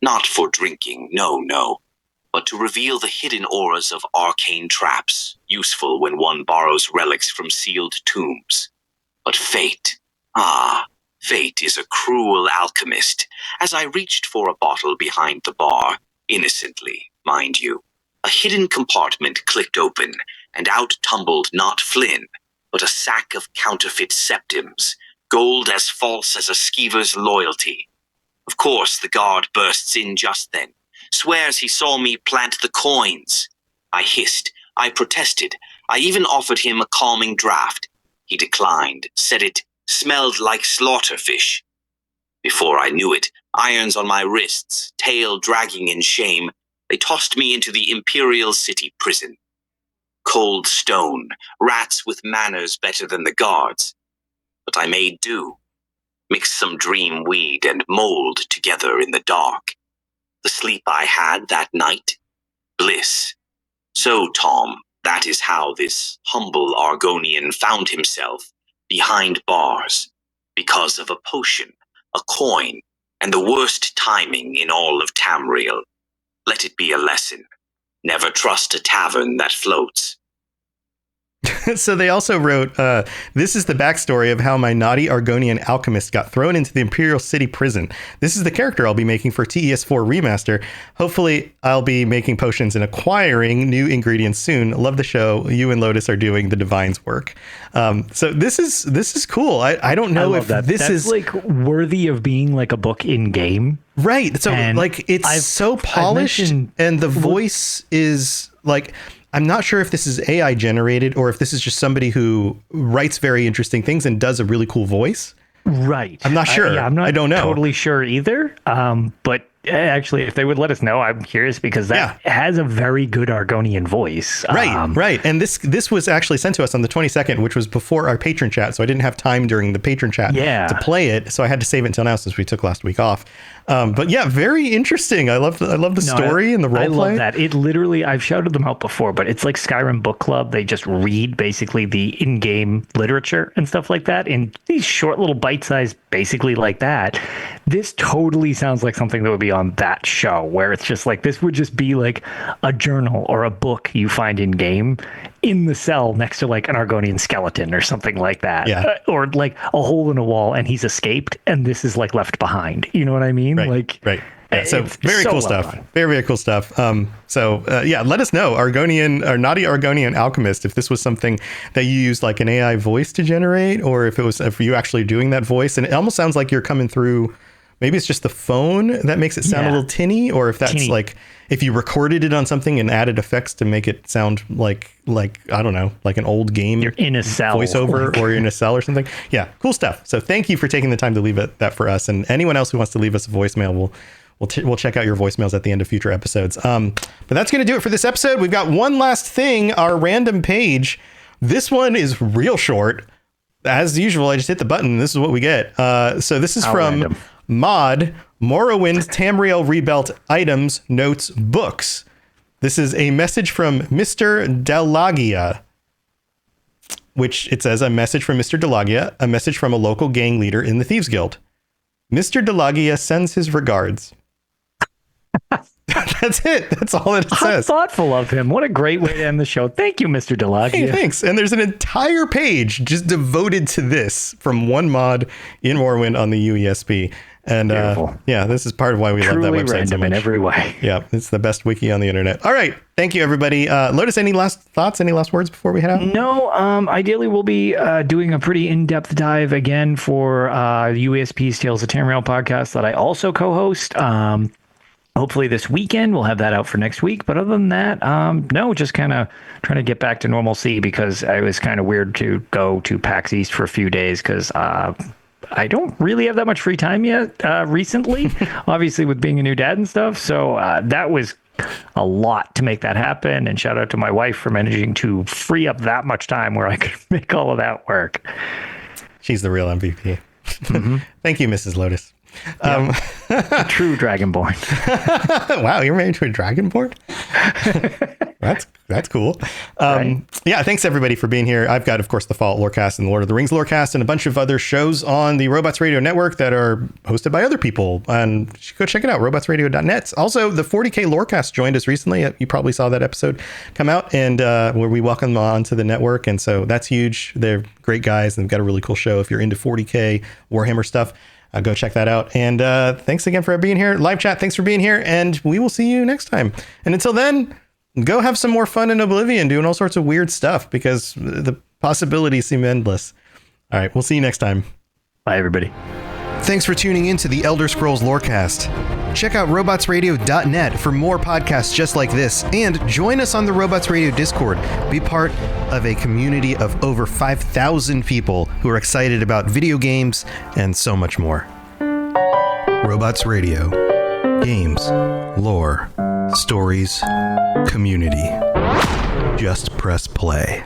Speaker 4: Not for drinking, no, but to reveal the hidden auras of arcane traps, useful when one borrows relics from sealed tombs. But fate is a cruel alchemist. As I reached for a bottle behind the bar, innocently, mind you, a hidden compartment clicked open, and out tumbled not Flynn, but a sack of counterfeit septims, gold as false as a skeever's loyalty. Of course, the guard bursts in just then, swears he saw me plant the coins. I hissed, I protested, I even offered him a calming draught. He declined, said it smelled like slaughterfish. Before I knew it, irons on my wrists, tail dragging in shame, they tossed me into the Imperial City prison. Cold stone, rats with manners better than the guards. But I made do. Mixed some dream weed and mold together in the dark. The sleep I had that night, bliss. So, Tom, that is how this humble Argonian found himself behind bars, because of a potion, a coin, and the worst timing in all of Tamriel. Let it be a lesson. Never trust a tavern that floats.
Speaker 1: So they also wrote, this is the backstory of how my naughty Argonian alchemist got thrown into the Imperial City prison. This is the character I'll be making for TES4 Remaster. Hopefully I'll be making potions and acquiring new ingredients soon. Love the show. You and Lotus are doing the Divine's work. So this is cool. I don't know if
Speaker 2: that.
Speaker 1: This
Speaker 2: That's
Speaker 1: is
Speaker 2: like worthy of being like a book in game.
Speaker 1: Right. So like it's so polished, and the voice is like, I'm not sure if this is AI generated or if this is just somebody who writes very interesting things and does a really cool voice.
Speaker 2: Right.
Speaker 1: I'm not sure. I don't know.
Speaker 2: Totally sure either. But actually, if they would let us know, I'm curious, because that has a very good Argonian voice.
Speaker 1: Right. And this was actually sent to us on the 22nd, which was before our patron chat. So I didn't have time during the patron chat to play it. So I had to save it until now since we took last week off. But yeah, very interesting. I love the story and the role play.
Speaker 2: I love that. It literally, I've shouted them out before, but it's like Skyrim Book Club. They just read basically the in-game literature and stuff like that in these short little bite-sized, basically like that. this totally sounds like something that would be on that show, where it's just like, this would just be like a journal or a book you find in game in the cell next to like an Argonian skeleton or something like that.
Speaker 1: Yeah.
Speaker 2: Or like a hole in a wall and he's escaped and this is like left behind. You know what I mean?
Speaker 1: Right. Yeah, so very cool stuff.
Speaker 2: Done.
Speaker 1: Very cool stuff. Let us know, Argonian or Naughty Argonian Alchemist, if this was something that you used like an AI voice to generate, or if you actually doing that voice. And it almost sounds like you're coming through. Maybe it's just the phone that makes it sound a little tinny, or if that's like if you recorded it on something and added effects to make it sound like I don't know, like an old game.
Speaker 2: You're in a cell
Speaker 1: voiceover, or you're in a cell or something. Yeah, cool stuff. So thank you for taking the time to leave that for us, and anyone else who wants to leave us a voicemail, we'll check out your voicemails at the end of future episodes. But that's going to do it for this episode. We've got one last thing, our random page. This one is real short. As usual, I just hit the button. And this is what we get. So this is from
Speaker 2: random.
Speaker 1: Mod Morrowind Tamriel Rebuilt Items Notes Books. This is a message from Mr. Delagia, which it says a message from Mr. Delagia, a message from a local gang leader in the Thieves Guild. Mr. Delagia sends his regards. That's it. That's all it says.
Speaker 2: How thoughtful of him. What a great way to end the show. Thank you, Mr. Delagia.
Speaker 1: Hey, thanks. And there's an entire page just devoted to this from one mod in Morrowind on the UESP. And this is part of why we love that website so much.
Speaker 2: In every way.
Speaker 1: Yeah, it's the best wiki on the internet. All right. Thank you, everybody. Lotus, any last thoughts? Any last words before we head out?
Speaker 2: No. Ideally, we'll be doing a pretty in-depth dive again for UESP's Tales of Tamriel podcast that I also co-host. Hopefully this weekend. We'll have that out for next week. But other than that, no, just kind of trying to get back to normalcy, because it was kind of weird to go to PAX East for a few days because I don't really have that much free time yet recently, obviously with being a new dad and stuff. So that was a lot to make that happen. And shout out to my wife for managing to free up that much time where I could make all of that work.
Speaker 1: She's the real MVP. Mm-hmm. Thank you, Mrs. Lotus.
Speaker 2: True Dragonborn.
Speaker 1: Wow, you're married to a Dragonborn? That's cool.
Speaker 2: Right.
Speaker 1: Yeah, thanks everybody for being here. I've got, of course, the Fallout Lorecast and the Lord of the Rings Lorecast and a bunch of other shows on the Robots Radio Network that are hosted by other people. And you should go check it out, robotsradio.net. Also, the 40K Lorecast joined us recently. You probably saw that episode come out, and where we welcome them onto the network. And so that's huge. They're great guys, and they've got a really cool show. If you're into 40K Warhammer stuff, go check that out. And thanks again for being here. Live chat, thanks for being here. And we will see you next time. And until then, go have some more fun in Oblivion doing all sorts of weird stuff, because the possibilities seem endless. All right, we'll see you next time.
Speaker 2: Bye, everybody.
Speaker 1: Thanks for tuning in to the Elder Scrolls Lorecast. Check out robotsradio.net for more podcasts just like this, and join us on the Robots Radio Discord. Be part of a community of over 5,000 people who are excited about video games and so much more. Robots Radio. Games, lore, stories, community. Just press play.